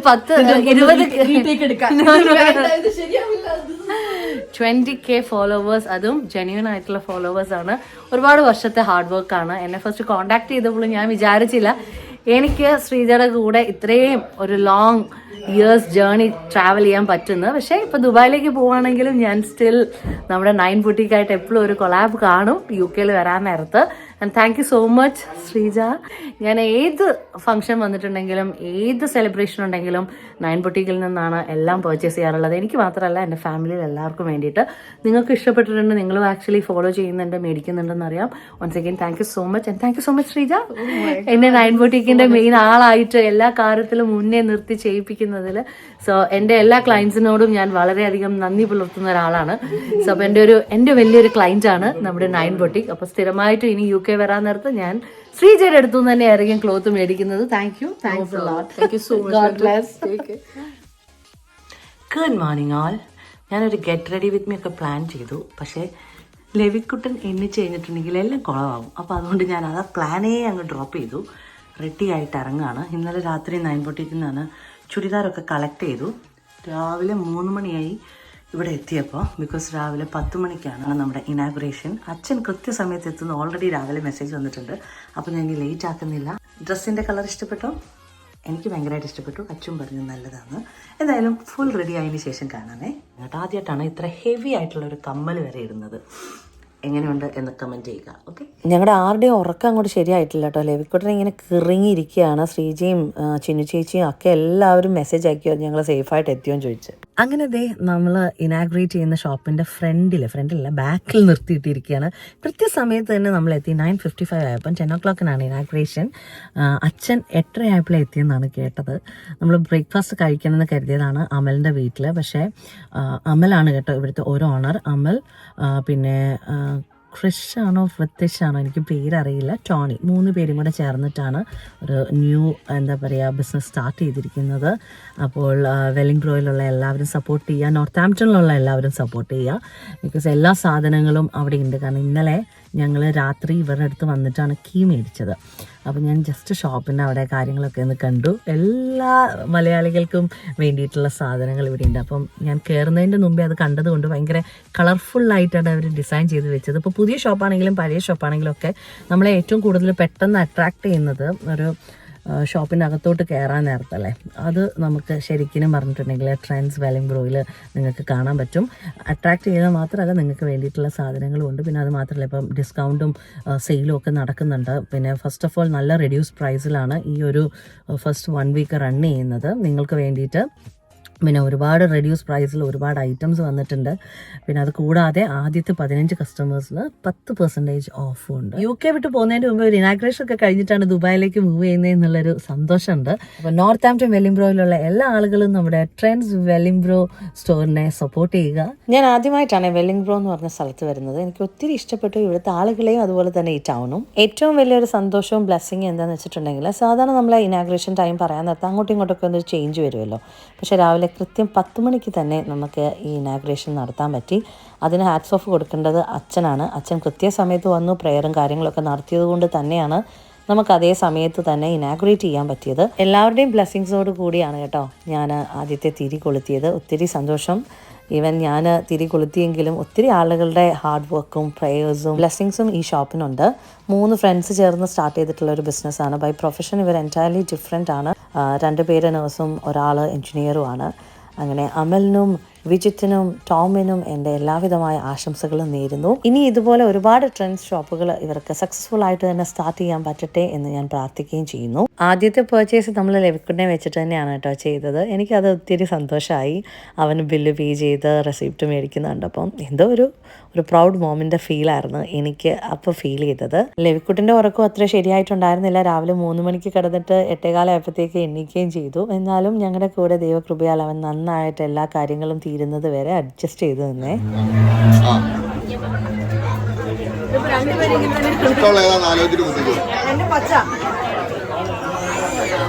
20K ഫോളോവേഴ്സ്, അതും ജെന്യൂൻ ആയിട്ടുള്ള ഫോളോവേഴ്സ് ആണ്. ഒരുപാട് വർഷത്തെ ഹാർഡ് വർക്കാണ്. എന്നെ ഫസ്റ്റ് കോണ്ടാക്ട് ചെയ്തപ്പോഴും ഞാൻ വിചാരിച്ചില്ല എനിക്ക് ശ്രീജയുടെ കൂടെ ഇത്രയും ഒരു ലോങ് ഇയേഴ്സ് ജേർണി ട്രാവൽ ചെയ്യാൻ പറ്റുന്നത്. പക്ഷേ ഇപ്പോൾ ദുബായിലേക്ക് പോവുകയാണെങ്കിലും ഞാൻ സ്റ്റിൽ നമ്മുടെ 9 ബുട്ടീക്കായിട്ട് എപ്പോഴും ഒരു കൊളാബ് കാണും UK വരാൻ നേരത്ത്. And thank you so much Sreeja. ഞാൻ ഏത് ഫംഗ്ഷൻ വന്നിട്ടുണ്ടെങ്കിലും ഏത് സെലിബ്രേഷൻ ഉണ്ടെങ്കിലും 9 ബുട്ടീക്കിൽ നിന്നാണ് എല്ലാം പർച്ചേസ് ചെയ്യാറുള്ളത്. എനിക്ക് മാത്രമല്ല, എൻ്റെ ഫാമിലിയിൽ എല്ലാവർക്കും വേണ്ടിയിട്ട്. നിങ്ങൾക്ക് ഇഷ്ടപ്പെട്ടിട്ടുണ്ട്, നിങ്ങളും ആക്ച്വലി ഫോളോ ചെയ്യുന്നുണ്ട്, മേടിക്കുന്നുണ്ടെന്ന് അറിയാം. Once again thank you so much. And thank you so much Sreeja, എന്നെ 9 ബുട്ടീക്കിൻ്റെ മെയിൻ ആളായിട്ട് എല്ലാ കാര്യത്തിലും മുന്നേ നിർത്തി ചെയ്യിപ്പിക്കുന്നതിൽ. സോ എൻ്റെ എല്ലാ ക്ലയൻസിനോടും ഞാൻ വളരെയധികം നന്ദി പുലർത്തുന്ന ഒരാളാണ്. സോ അപ്പോൾ എൻ്റെ വലിയൊരു ക്ലയൻറ്റാണ് നമ്മുടെ 9 ബുട്ടീക്ക്. അപ്പോൾ സ്ഥിരമായിട്ട് ഇനി UK വരാൻ നേരത്ത് ഞാൻ ശ്രീജയുടെ അടുത്തു നിന്ന് തന്നെ ആയിരിക്കും ക്ലോത്ത് മേടിക്കുന്നത്. Thank you so much. God bless. Good morning ആൾ. ഞാനൊരു ഗെറ്റ് റെഡി വിത്ത് മീ ഒക്കെ പ്ലാൻ ചെയ്തു. പക്ഷേ ലെവിക്കുട്ടൻ എണ്ണിച്ച് കഴിഞ്ഞിട്ടുണ്ടെങ്കിൽ എല്ലാം കുളമാകും. അപ്പോൾ അതുകൊണ്ട് ഞാൻ ആ പ്ലാനേ അങ്ങ് ഡ്രോപ്പ് ചെയ്തു. റെഡി ആയിട്ട് ഇറങ്ങുകയാണ്. ഇന്നലെ രാത്രി 9 ബുട്ടീക്കിൽ നിന്നാണ് ചുരിദാറൊക്കെ കളക്ട് ചെയ്തു. രാവിലെ 3 മണിയായി ഇവിടെ എത്തിയപ്പോൾ. ബിക്കോസ് രാവിലെ 10 മണിക്കാണ് നമ്മുടെ ഇനാഗുറേഷൻ. അച്ഛൻ കൃത്യസമയത്ത് എത്തുന്നു. ഓൾറെഡി രാവിലെ മെസ്സേജ് വന്നിട്ടുണ്ട്. അപ്പോൾ ഞാൻ ഇനി ലേറ്റ് ആക്കുന്നില്ല. ഡ്രസ്സിൻ്റെ കളർ ഇഷ്ടപ്പെട്ടോ? എനിക്ക് ഭയങ്കരമായിട്ട് ഇഷ്ടപ്പെട്ടു. അച്ഛൻ പറഞ്ഞു നല്ലതാണ്. എന്തായാലും ഫുൾ റെഡി ആയതിനു ശേഷം കാണാമേ. ആദ്യമായിട്ടാണ് ഇത്ര ഹെവി ആയിട്ടുള്ള ഒരു കമ്മൽ വരെ ഇടുന്നത്. എങ്ങനെയുണ്ട് എന്ന് കമൻറ്റ് ചെയ്യുക. ഓക്കെ. ഞങ്ങളുടെ ആരുടെയും ഉറക്കം അങ്ങോട്ട് ശരിയായിട്ടില്ല കേട്ടോ. ലെവിക്കുട്ടൻ ഇങ്ങനെ കിറങ്ങിയിരിക്കുകയാണ്. ശ്രീജയും ചിന്നു ചേച്ചിയും ഒക്കെ എല്ലാവരും മെസ്സേജ് ആക്കിയോ ഞങ്ങൾ സേഫായിട്ട് എത്തിയോ എന്ന് ചോദിച്ചു. അങ്ങനെ നമ്മൾ ഇനാഗ്രേറ്റ് ചെയ്യുന്ന ഷോപ്പിൻ്റെ ഫ്രണ്ടിലല്ല ബാക്കിൽ നിർത്തിയിട്ടിരിക്കുകയാണ്. കൃത്യസമയത്ത് തന്നെ നമ്മൾ എത്തി. 9:55 ആയപ്പം 10 o'clock ഇനാഗ്രേഷൻ. അച്ഛൻ 8:30 ആയപ്പോഴേ എത്തിയെന്നാണ് കേട്ടത്. നമ്മൾ ബ്രേക്ക്ഫാസ്റ്റ് കഴിക്കണമെന്ന് കരുതിയതാണ് അമലിൻ്റെ വീട്ടിൽ. പക്ഷേ അമലാണ് കേട്ടോ ഇവിടുത്തെ ഒരു ഓണർ. അമൽ, പിന്നെ ക്രിഷ് ആണോ ഫ്രിത്തിഷ് ആണോ എനിക്ക് പേരറിയില്ല, ടോണി, 3 പേരും കൂടെ ചേർന്നിട്ടാണ് ഒരു ന്യൂ ബിസിനസ് സ്റ്റാർട്ട് ചെയ്തിരിക്കുന്നത്. അപ്പോൾ വെല്ലിംഗ്ബ്രോയിലുള്ള എല്ലാവരും സപ്പോർട്ട് ചെയ്യുക, നോർത്താംപ്ടണിലുള്ള എല്ലാവരും സപ്പോർട്ട് ചെയ്യുക. ബിക്കോസ് എല്ലാ സാധനങ്ങളും അവിടെ ഉണ്ട്. കാരണം ഇന്നലെ ഞങ്ങൾ രാത്രി ഇവരുടെ അടുത്ത് വന്നിട്ടാണ് കീ മേടിച്ചത്. അപ്പോൾ ഞാൻ ജസ്റ്റ് ഷോപ്പിൻ്റെ അവിടെ കാര്യങ്ങളൊക്കെ ഒന്ന് കണ്ടു. എല്ലാ മലയാളികൾക്കും വേണ്ടിയിട്ടുള്ള സാധനങ്ങൾ ഇവിടെ ഉണ്ട്. അപ്പം ഞാൻ കയറുന്നതിൻ്റെ മുമ്പേ അത് കണ്ടതുകൊണ്ട് ഭയങ്കര കളർഫുള്ളായിട്ടാണ് അവർ ഡിസൈൻ ചെയ്ത് വെച്ചത്. ഇപ്പോൾ പുതിയ ഷോപ്പാണെങ്കിലും പഴയ ഷോപ്പാണെങ്കിലും ഒക്കെ നമ്മളെ ഏറ്റവും കൂടുതൽ പെട്ടെന്ന് അട്രാക്റ്റ് ചെയ്യുന്നത് ഒരു ഷോപ്പിനകത്തോട്ട് കയറാൻ നേരത്തല്ലേ. അത് നമുക്ക് ശരിക്കും പറഞ്ഞിട്ടുണ്ടെങ്കിൽ ട്രെൻഡ്സ് വെല്ലിംഗ്ബ്രോയിൽ നിങ്ങൾക്ക് കാണാൻ പറ്റും. അട്രാക്റ്റ് ചെയ്യുന്നത് മാത്രമല്ല, നിങ്ങൾക്ക് വേണ്ടിയിട്ടുള്ള സാധനങ്ങളും ഉണ്ട്. പിന്നെ അത് മാത്രമല്ല, ഇപ്പം ഡിസ്കൗണ്ടും സെയിലും ഒക്കെ നടക്കുന്നുണ്ട്. പിന്നെ ഫസ്റ്റ് ഓഫ് ഓൾ നല്ല റെഡ്യൂസ് പ്രൈസിലാണ് ഈ ഒരു ഫസ്റ്റ് 1 വീക്ക് റൺ ചെയ്യുന്നത് നിങ്ങൾക്ക് വേണ്ടിയിട്ട്. പിന്നെ ഒരുപാട് റെഡ്യൂസ് പ്രൈസിൽ ഒരുപാട് ഐറ്റംസ് വന്നിട്ടുണ്ട്. പിന്നെ അത് കൂടാതെ ആദ്യത്തെ 15 കസ്റ്റമേഴ്സിന് 10% ഓഫും ഉണ്ട്. UK വിട്ട് പോകുന്നതിന് മുമ്പ് ഒരു ഇനാഗ്രേഷൻ ഒക്കെ കഴിഞ്ഞിട്ടാണ് ദുബായിലേക്ക് മൂവ് ചെയ്യുന്നതെന്നുള്ളൊരു സന്തോഷമുണ്ട്. അപ്പോൾ നോർത്താംപ്ടൺ വെല്ലിംഗ്ബ്രോയിലുള്ള എല്ലാ ആളുകളും നമ്മുടെ ട്രെൻഡ്സ് വെല്ലിംഗ്ബ്രോ സ്റ്റോറിനെ സപ്പോർട്ട് ചെയ്യുക. ഞാൻ ആദ്യമായിട്ടാണ് വെല്ലിംഗ്ബ്രോ എന്ന് പറഞ്ഞ സ്ഥലത്ത് വരുന്നത്. എനിക്ക് ഒത്തിരി ഇഷ്ടപ്പെട്ടു ഇവിടുത്തെ ആളുകളെയും അതുപോലെ തന്നെ ഈ ടൗണും. ഏറ്റവും വലിയൊരു സന്തോഷവും ബ്ലെസ്സിങ് എന്താണെന്ന് വെച്ചിട്ടുണ്ടെങ്കിൽ, സാധാരണ നമ്മളെ ഇനാഗ്രേഷൻ ടൈം പറയാൻ നേരത്തെ അങ്ങോട്ടും ഇങ്ങോട്ടൊക്കെ ഒന്ന് ചേഞ്ച് വരുമല്ലോ. പക്ഷേ രാവിലെ കൃത്യം 10 മണിക്ക് തന്നെ നമുക്ക് ഈ ഇനാഗ്രേഷൻ നടത്താൻ പറ്റി. അതിന് ഹാറ്റ്സ് ഓഫ് കൊടുക്കേണ്ടത് അച്ഛനാണ്. അച്ഛൻ കൃത്യസമയത്ത് വന്നു പ്രെയറും കാര്യങ്ങളൊക്കെ നടത്തിയത് കൊണ്ട് തന്നെയാണ് നമുക്ക് അതേ സമയത്ത് തന്നെ ഇനാഗ്രേറ്റ് ചെയ്യാൻ പറ്റിയത്. എല്ലാവരുടെയും ബ്ലെസ്സിങ്സോട് കൂടിയാണ് കേട്ടോ ഞാൻ ആദ്യത്തെ തിരി കൊളുത്തിയത്. ഒത്തിരി സന്തോഷം. ഈവൻ ഞാൻ തിരി കൊളുത്തിയെങ്കിലും ഒത്തിരി ആളുകളുടെ ഹാർഡ് വർക്കും പ്രേയേഴ്സും ബ്ലെസ്സിങ്സും ഈ ഷോപ്പിനുണ്ട്. 3 ഫ്രണ്ട്സ് ചേർന്ന് സ്റ്റാർട്ട് ചെയ്തിട്ടുള്ള ഒരു ബിസിനസ്സാണ്. ബൈ പ്രൊഫഷൻ ഇവർ എൻറ്റയർലി ഡിഫറെൻ്റ് ആണ്. 2 പേര് നേഴ്സും 1 എൻജിനീയറുമാണ്. അങ്ങനെ അമലിനും വിജിത്തിനും ടോമിനും എൻ്റെ എല്ലാവിധമായ ആശംസകളും നേരുന്നു. ഇനി ഇതുപോലെ ഒരുപാട് ട്രെൻഡ്സ് ഷോപ്പുകൾ ഇവർക്ക് സക്സസ്ഫുൾ ആയിട്ട് തന്നെ സ്റ്റാർട്ട് ചെയ്യാൻ പറ്റട്ടെ എന്ന് ഞാൻ പ്രാർത്ഥിക്കുകയും ചെയ്യുന്നു. ആദ്യത്തെ പർച്ചേസ് നമ്മൾ ലെവിക്കുട്ടിനെ വെച്ചിട്ട് തന്നെയാണ് കേട്ടോ ചെയ്തത്. എനിക്കത് ഒത്തിരി സന്തോഷമായി. അവന് ബില്ല് പേ ചെയ്ത് റെസിപ്റ്റ് മേടിക്കുന്നുണ്ട്. അപ്പം എന്തോ ഒരു പ്രൗഡ് മൊമെൻ്റ് ഫീലായിരുന്നു എനിക്ക് അപ്പോൾ ഫീൽ ചെയ്തത്. ലെവിക്കുട്ടിൻ്റെ ഉറക്കം അത്ര ശരിയായിട്ടുണ്ടായിരുന്നില്ല. രാവിലെ 3 മണിക്ക് കിടന്നിട്ട് 8:15 ആയപ്പോഴത്തേക്ക് എണ്ണിക്കുകയും ചെയ്തു. എന്നാലും ഞങ്ങളുടെ കൂടെ ദൈവകൃപയാൽ അവൻ നന്നായിട്ട് എല്ലാ കാര്യങ്ങളും തീരുന്നത് വരെ അഡ്ജസ്റ്റ് ചെയ്ത് തന്നെ.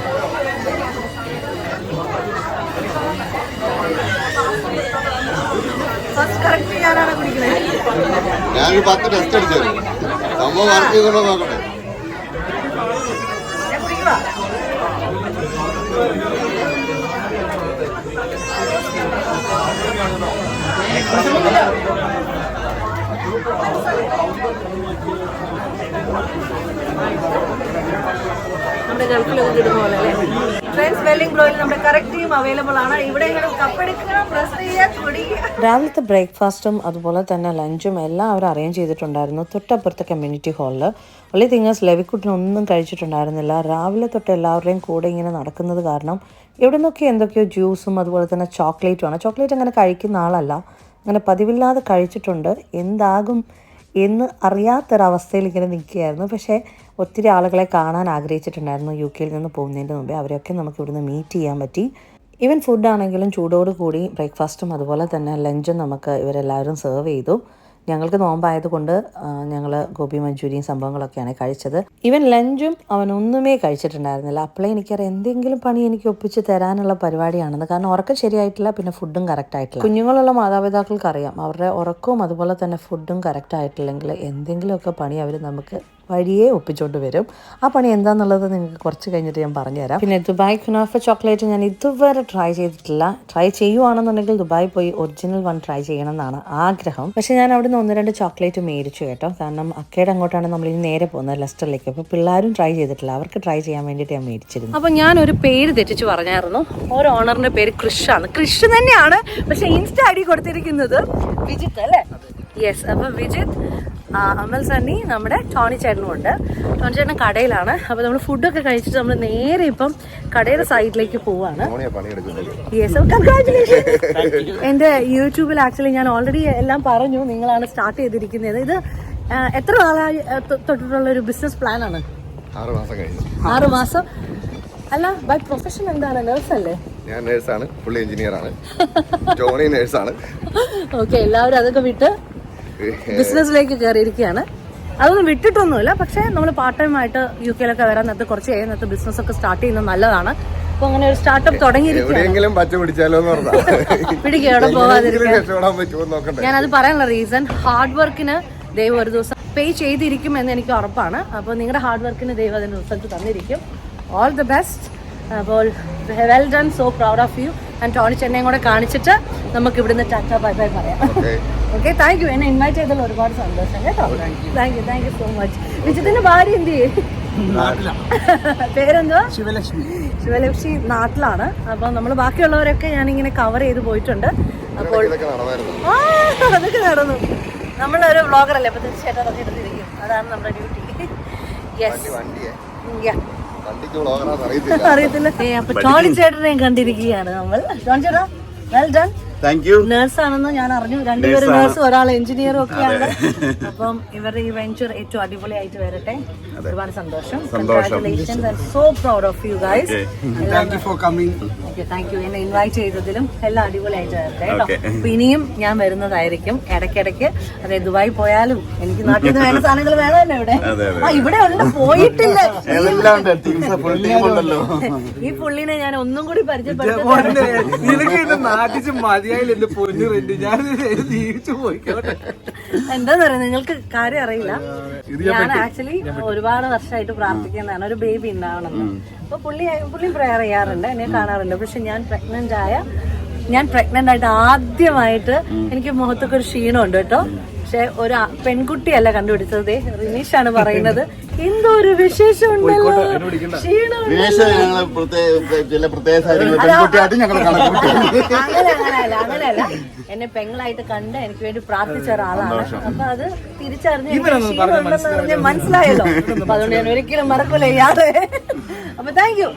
ഞാനൊരു 10 ടെസ്റ്റ് അടിച്ചു സംഭവം വർക്ക് ചെയ്തോ നോക്കട്ടെ. നമ്മുടെ ഗൾഫിലൊക്കെ കിട്ടുന്ന പോലെ അല്ലേ. ഫ്രണ്ട്സ് സ്പെല്ലിംഗ് ബ്ലോയിൽ നമ്മുടെ കറക്റ്റ് ടീം അവൈലബിൾ ആണ്. ഇവിടെ ഇങ്ങനെ കപ്പെടുക്കുക, പ്രസ് ചെയ്യുക, കുടിക്കുക. രാവിലത്തെ ബ്രേക്ക്ഫാസ്റ്റും അതുപോലെ തന്നെ ലഞ്ചും എല്ലാം അവർ അറേഞ്ച് ചെയ്തിട്ടുണ്ടായിരുന്നു തൊട്ടപ്പുറത്തെ കമ്മ്യൂണിറ്റി ഹാളിൽ. ഒള്ളി തിങ്ങേഴ്സ് ലെവിക്കുട്ടിനൊന്നും കഴിച്ചിട്ടുണ്ടായിരുന്നില്ല. രാവിലെ തൊട്ട് എല്ലാവരുടെയും കൂടെ ഇങ്ങനെ നടക്കുന്നത് കാരണം ഇവിടെ നിന്നൊക്കെ എന്തൊക്കെയോ ജ്യൂസും അതുപോലെ തന്നെ ചോക്ലേറ്റുമാണ്. ചോക്ലേറ്റ് അങ്ങനെ കഴിക്കുന്ന ആളല്ല, അങ്ങനെ പതിവില്ലാതെ കഴിച്ചിട്ടുണ്ട്. എന്താകും എന്ന് അറിയാത്തൊരവസ്ഥയിൽ ഇങ്ങനെ നിൽക്കുകയായിരുന്നു. പക്ഷേ ഒത്തിരി ആളുകളെ കാണാൻ ആഗ്രഹിച്ചിട്ടുണ്ടായിരുന്നു UK നിന്ന് പോകുന്നതിൻ്റെ മുമ്പേ. അവരെയൊക്കെ നമുക്ക് ഇവിടുന്ന് മീറ്റ് ചെയ്യാൻ പറ്റി. ഈവൻ ഫുഡാണെങ്കിലും ചൂടോടുകൂടി ബ്രേക്ക്ഫാസ്റ്റും അതുപോലെ തന്നെ ലഞ്ചും നമുക്ക് ഇവരെല്ലാവരും സെർവ് ചെയ്തു. ഞങ്ങൾക്ക് നോമ്പായതുകൊണ്ട് ഞങ്ങൾ ഗോപി മഞ്ചൂരിയും സംഭവങ്ങളൊക്കെയാണ് കഴിച്ചത്. ഈവൻ ലഞ്ചും അവനൊന്നുമേ കഴിച്ചിട്ടുണ്ടായിരുന്നില്ല. അപ്പോഴേ എനിക്കറിയാം എന്തെങ്കിലും പണി എനിക്ക് ഒപ്പിച്ച് തരാനുള്ള പരിപാടിയാണെന്ന്. കാരണം ഉറക്കം ശരിയായിട്ടില്ല, പിന്നെ ഫുഡും കറക്റ്റ് ആയിട്ടില്ല. കുഞ്ഞുങ്ങളുള്ള മാതാപിതാക്കൾക്ക് അറിയാം അവരുടെ ഉറക്കവും അതുപോലെ തന്നെ ഫുഡും കറക്റ്റ് ആയിട്ടില്ലെങ്കിൽ എന്തെങ്കിലുമൊക്കെ പണി അവർ നമുക്ക് വഴിയേ ഒപ്പിച്ചോണ്ട് വരും. ആ പണി എന്താണെന്നുള്ളത് നിങ്ങൾക്ക് കുറച്ച് കഴിഞ്ഞിട്ട് ഞാൻ പറഞ്ഞുതരാം. പിന്നെ ദുബായ് കുനാഫ ചോക്ലേറ്റ് ഞാൻ ഇതുവരെ ട്രൈ ചെയ്തിട്ടില്ല. ട്രൈ ചെയ്യുവാണെന്നുണ്ടെങ്കിൽ ദുബായ് പോയി ഒറിജിനൽ വൺ ട്രൈ ചെയ്യണം എന്നാണ് ആഗ്രഹം. പക്ഷേ ഞാൻ അവിടെ നിന്ന് 1-2 ചോക്ലേറ്റ് മേടിച്ചു കേട്ടോ. കാരണം അക്കയുടെ അങ്ങോട്ടാണ് നമ്മളിനി നേരെ പോകുന്നത്, ലെസ്റ്ററിലേക്ക്. അപ്പോൾ പിള്ളേരും ട്രൈ ചെയ്തിട്ടില്ല, അവർക്ക് ട്രൈ ചെയ്യാൻ വേണ്ടിയിട്ട് ഞാൻ മേടിച്ചിരുന്നു. അപ്പോൾ ഞാനൊരു പേര് തെറ്റിച്ച് പറഞ്ഞായിരുന്നു. ഒരു ഓണറിൻ്റെ പേര് ക്രിഷാണ്. ക്രിഷ് തന്നെയാണ്, പക്ഷേ ഇൻസ്റ്റ ID കൊടുത്തിരിക്കുന്നത് വിജിത്ത് അല്ലേ? യെസ്. അപ്പോൾ വിജിത്ത്, അമൽ സണ്ണി, നമ്മുടെ ടോണി ചേട്ടനും ഉണ്ട്. ടോണി ചേട്ടൻ കടയിലാണ്. അപ്പോൾ നമ്മൾ ഫുഡൊക്കെ കഴിച്ചിട്ട് നമ്മൾ നേരെ ഇപ്പം കടയുടെ സൈഡിലേക്ക് പോവാണ്. Yes, congratulation. എൻ്റെ യൂട്യൂബിൽ ആക്ച്വലി ഞാൻ ഓൾറെഡി എല്ലാം പറഞ്ഞു, നിങ്ങളാണ് സ്റ്റാർട്ട് ചെയ്തിരിക്കുന്നത്. ഇത് എത്ര നാളായി തൊട്ടിട്ടുള്ള ഒരു ബിസിനസ് പ്ലാനാണ്? 6 മാസം കഴിഞ്ഞു. 6 മാസം. അല്ല, ബൈ പ്രൊഫഷൻ എന്താണ്? നേഴ്സല്ലേ? ഞാൻ നേഴ്സാണ്, പുള്ളി എഞ്ചിനീയറാണ്, ടോണി നേഴ്സാണ്. ഓക്കെ, എല്ലാവരും അതൊക്കെ വിട്ട് ബിസിനസ്സിലേക്ക് കയറിയിരിക്കുകയാണ്. അതൊന്നും വിട്ടിട്ടൊന്നുമില്ല, പക്ഷേ നമ്മൾ പാർട്ട് ടൈം ആയിട്ട് UK വരാൻ നേരത്തെ കുറച്ച് നേരത്തെ ബിസിനസ് ഒക്കെ സ്റ്റാർട്ട് ചെയ്യുന്നത് നല്ലതാണ്. അപ്പോൾ അങ്ങനെ ഒരു സ്റ്റാർട്ടപ്പ് തുടങ്ങിയിരിക്കുകയാണ്. പിടിക്കുക, എവിടെ പോകാതിരിക്കാൻ. ഞാനത് പറയാനുള്ള റീസൺ, ഹാർഡ് വർക്കിന് ദൈവം ഒരു ദിവസം പേ ചെയ്തിരിക്കും എന്ന് എനിക്ക് ഉറപ്പാണ്. അപ്പോൾ നിങ്ങളുടെ ഹാർഡ് വർക്കിന് ദൈവം അതിൻ്റെ റിസൾട്ട് തന്നിരിക്കും. All the best. അപ്പോൾ well done, so proud of you. And Tony ചെന്നൈയും കൂടെ കാണിച്ചിട്ട് നമുക്ക് ഇവിടുന്ന് ടാറ്റ ബൈ ബൈ പറയാം. Okay, thank you. എന്നെ ഇൻവൈറ്റ് ചെയ്തതിൽ ഒരുപാട് സന്തോഷം കേട്ടോ. Thank you so much. വിജിത്തിന്റെ ഭാര്യ എന്ത് ചെയ്യും? പേരെന്തുവാ? ശിവലക്ഷ്മി. നാട്ടിലാണ്. അപ്പോൾ നമ്മൾ ബാക്കിയുള്ളവരൊക്കെ ഞാനിങ്ങനെ കവർ ചെയ്ത് പോയിട്ടുണ്ട്. അപ്പോൾ അതൊക്കെ നടന്നു. നമ്മളൊരു വ്ളോഗർ അല്ലേ, അപ്പോൾ തീർച്ചയായിട്ടും അതൊക്കെ എടുത്തിരിക്കും. അതാണ് നമ്മുടെ ഡ്യൂട്ടി. യെസ്, അറിയത്തില്ല. അപ്പൊ ടോണി ചേട്ടനെയും കണ്ടിരിക്കുകയാണ് നമ്മൾ. ടോണി ചേട്ടാ, വെൽ ഡൺ. നേഴ്സാണെന്ന് ഞാൻ അറിഞ്ഞു. 2 പേര് നേഴ്സും, ഒരാൾ എഞ്ചിനീയറും ഒക്കെയാണ്. അപ്പം ഇവരുടെ ഈ വെഞ്ചർ ഏറ്റവും അടിപൊളിയായിട്ട് വരട്ടെ. ഒരുപാട് സന്തോഷം. Congratulations and so proud of you guys. Thank you. എന്നെ ഇൻവൈറ്റ് ചെയ്തതിലും എല്ലാം അടിപൊളിയായിട്ട് വരട്ടെ കേട്ടോ. അപ്പൊ ഇനിയും ഞാൻ വരുന്നതായിരിക്കും ഇടയ്ക്കിടയ്ക്ക്. അതെ, ദുബായി പോയാലും എനിക്ക് നാട്ടിൽ നിന്ന് വേണ്ട സാധനങ്ങൾ വേണമല്ലോ ഇവിടെ. ഇവിടെ ഉണ്ട്, പോയിട്ടില്ല. ഈ പുള്ളിനെ ഞാൻ ഒന്നും കൂടി പരിചയപ്പെടുത്തി. എന്താന്ന് പറയാ, നിങ്ങൾക്ക് കാര്യം അറിയില്ല. ഞാൻ ആക്ച്വലി ഒരുപാട് വർഷമായിട്ട് പ്രാർത്ഥിക്കുന്നതാണ് ഒരു ബേബി ഉണ്ടാവണമെന്ന്. അപ്പൊ പുള്ളി പ്രയർ ചെയ്യാറുണ്ട്, എന്നെ കാണാറുണ്ട്. പക്ഷെ ഞാൻ പ്രഗ്നന്റ് ആയിട്ട് ആദ്യമായിട്ട് എനിക്ക് മുഖത്തൊക്കെ ഒരു ക്ഷീണമുണ്ട് കേട്ടോ. പക്ഷെ ഒരു പെൺകുട്ടിയല്ല കണ്ടുപിടിച്ചത്, റിനീഷാണ് പറയുന്നത്. എന്തോ ഒരു വിശേഷം ഉണ്ടല്ലോ, അങ്ങനെയല്ല. എന്നെ പെങ്ങളായിട്ട് കണ്ട് എനിക്ക് വേണ്ടി പ്രാർത്ഥിച്ച ഒരാളാണ്. അപ്പൊ അത് തിരിച്ചറിഞ്ഞ് മനസ്സിലായല്ലോ. അപ്പൊ അതുകൊണ്ട് ഞാൻ ഒരിക്കലും മറക്കൂല ഇയാളെ. അപ്പൊ താങ്ക് യു.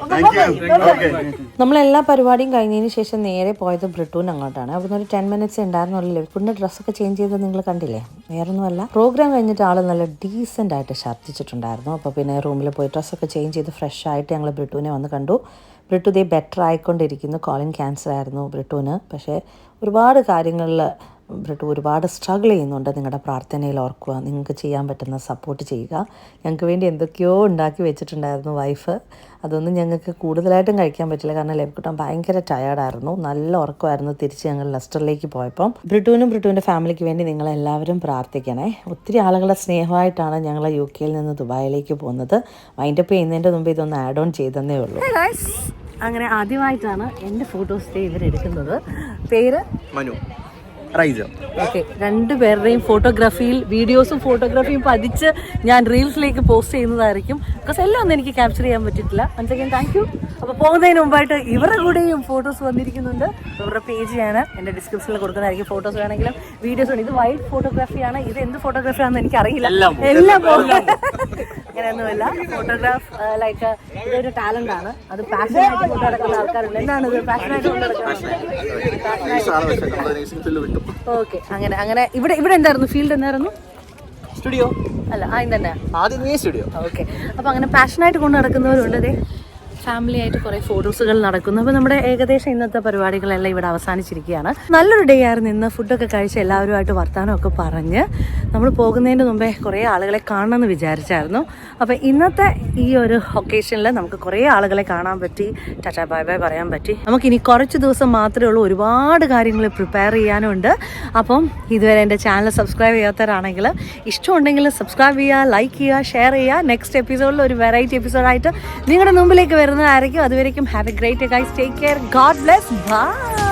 നമ്മളെല്ലാ പരിപാടിയും കഴിഞ്ഞതിന് ശേഷം നേരെ പോയത് ബ്രിട്ടൂൻ അങ്ങോട്ടാണ്. അവിടുന്ന് ഒരു 10 മിനിറ്റ്സ് ഉണ്ടായിരുന്നുള്ളൂ. പുണ്യ ഡ്രസ്സൊക്കെ ചേഞ്ച് ചെയ്ത് നിങ്ങൾ കണ്ടില്ലേ? വേറൊന്നുമല്ല, പ്രോഗ്രാം കഴിഞ്ഞിട്ട് ആൾ നല്ല ഡീസൻ്റ് ആയിട്ട് ഛർദ്ദിച്ചിട്ടുണ്ടായിരുന്നു. അപ്പോൾ പിന്നെ റൂമിൽ പോയി ഡ്രസ്സൊക്കെ ചേഞ്ച് ചെയ്ത് ഫ്രഷ് ആയിട്ട് ഞങ്ങൾ ബ്രിട്ടൂനെ വന്ന് കണ്ടു. ബ്രിട്ടു ദേ ബെറ്റർ ആയിക്കൊണ്ടിരിക്കുന്നു. കോളിൻ ക്യാൻസർ ആയിരുന്നു ബ്രിട്ടൂന്. പക്ഷേ ഒരുപാട് കാര്യങ്ങളിൽ ബ്രിട്ടു ഒരുപാട് സ്ട്രഗിൾ ചെയ്യുന്നുണ്ട്. നിങ്ങളുടെ പ്രാർത്ഥനയിൽ ഓർക്കുക, നിങ്ങൾക്ക് ചെയ്യാൻ പറ്റുന്ന സപ്പോർട്ട് ചെയ്യുക. ഞങ്ങൾക്ക് വേണ്ടി എന്തൊക്കെയോ ഉണ്ടാക്കി വെച്ചിട്ടുണ്ടായിരുന്നു വൈഫ്. അതൊന്നും ഞങ്ങൾക്ക് കൂടുതലായിട്ടും കഴിക്കാൻ പറ്റില്ല, കാരണം ലെബക്കുട്ടൻ ഭയങ്കര ടയേർഡായിരുന്നു. നല്ല ഉറക്കമായിരുന്നു തിരിച്ച് ഞങ്ങൾ ലെസ്റ്ററിലേക്ക് പോയപ്പം. ബ്രിട്ടുവിനും ബ്രിട്ടുവിൻ്റെ ഫാമിലിക്ക് വേണ്ടി നിങ്ങളെല്ലാവരും പ്രാർത്ഥിക്കണേ. ഒത്തിരി ആളുകളുടെ സ്നേഹമായിട്ടാണ് ഞങ്ങൾ UK നിന്ന് ദുബായിലേക്ക് പോകുന്നത്. വൈൻഡപ്പ് ചെയ്യുന്നതിൻ്റെ മുമ്പ് ഇതൊന്ന് ആഡ് ഓൺ ചെയ്തതന്നേ ഉള്ളൂ. അങ്ങനെ ആദ്യമായിട്ടാണ് എൻ്റെ ഫോട്ടോസ് ഇവരെടുക്കുന്നത്. പേര് റൈസോ. ഓക്കെ, രണ്ടുപേരുടെയും ഫോട്ടോഗ്രാഫിയിൽ വീഡിയോസും ഫോട്ടോഗ്രാഫിയും പതിച്ച് ഞാൻ റീൽസിലേക്ക് പോസ്റ്റ് ചെയ്യുന്നതായിരിക്കും. ബിക്കോസ് എല്ലാം ഒന്നും എനിക്ക് ക്യാപ്ചർ ചെയ്യാൻ പറ്റിയിട്ടില്ല. Once again thank you. അപ്പോൾ പോകുന്നതിന് മുമ്പായിട്ട് ഇവരുടെ കൂടെയും ഫോട്ടോസ് വന്നിരിക്കുന്നുണ്ട്. ഇവരുടെ പേജ് ഞാൻ എൻ്റെ ഡിസ്ക്രിപ്ഷനിൽ കൊടുക്കുന്നതായിരിക്കും. ഫോട്ടോസ് വേണമെങ്കിലും വീഡിയോസ് വേണം. ഇത് വൈൽഡ് ഫോട്ടോഗ്രാഫിയാണ്. ഇത് എന്ത് ഫോട്ടോഗ്രാഫിയാണെന്ന് എനിക്കറിയില്ല. എല്ലാം പോകും. അങ്ങനെയൊന്നുമില്ല. ഫോട്ടോഗ്രാഫ് ലൈക്ക് ഇതൊരു ടാലന്റ് ആണ്. അത് പാഷനായിട്ട് കൊണ്ടു നടക്കുന്ന ആൾക്കാരുണ്ട്. എന്താണ് ഇത് പാഷനായിട്ട് കൊണ്ടു നടക്കുന്നത്? ഓക്കെ, അങ്ങനെ ഇവിടെ എന്തായിരുന്നു ഫീൽഡ്? എന്തായിരുന്നു? സ്റ്റുഡിയോ അല്ല, ആദ്യം തന്നെ ആദ്യം സ്റ്റുഡിയോ. ഓക്കെ. അപ്പോൾ അങ്ങനെ പാഷനായിട്ട് കൊണ്ട് നടക്കുന്നവരുണ്ട്. അതെ, ഫാമിലി ആയിട്ട് കുറേ ഫോട്ടോസുകൾ നടക്കുന്നു. അപ്പോൾ നമ്മുടെ ഏകദേശം ഇന്നത്തെ പരിപാടികളെല്ലാം ഇവിടെ അവസാനിച്ചിരിക്കുകയാണ്. നല്ലൊരു ഡേ ആയിരുന്നു ഇന്ന്. ഫുഡൊക്കെ കഴിച്ച് എല്ലാവരുമായിട്ട് വർത്തമാനമൊക്കെ പറഞ്ഞ് നമ്മൾ പോകുന്നതിന് മുമ്പേ കുറേ ആളുകളെ കാണണമെന്ന് വിചാരിച്ചായിരുന്നു. അപ്പോൾ ഇന്നത്തെ ഈ ഒരു ഒക്കേഷനിൽ നമുക്ക് കുറേ ആളുകളെ കാണാൻ പറ്റി. ടാറ്റാ ബൈ ബൈ പറയാൻ പറ്റി. നമുക്കിനി കുറച്ച് ദിവസം മാത്രമേ ഉള്ളൂ. ഒരുപാട് കാര്യങ്ങൾ പ്രിപ്പയർ ചെയ്യാനുണ്ട്. അപ്പം ഇതുവരെ എൻ്റെ ചാനൽ സബ്സ്ക്രൈബ് ചെയ്യാത്തവരാണെങ്കിൽ ഇഷ്ടമുണ്ടെങ്കിൽ സബ്സ്ക്രൈബ് ചെയ്യുക, ലൈക്ക് ചെയ്യുക, ഷെയർ ചെയ്യുക. നെക്സ്റ്റ് എപ്പിസോഡിൽ ഒരു വെറൈറ്റി എപ്പിസോഡായിട്ട് നിങ്ങളുടെ മുമ്പിലേക്ക് വരുന്നതായിരിക്കും. അതുവരേക്കും have a great day guys. Take care. God bless. By.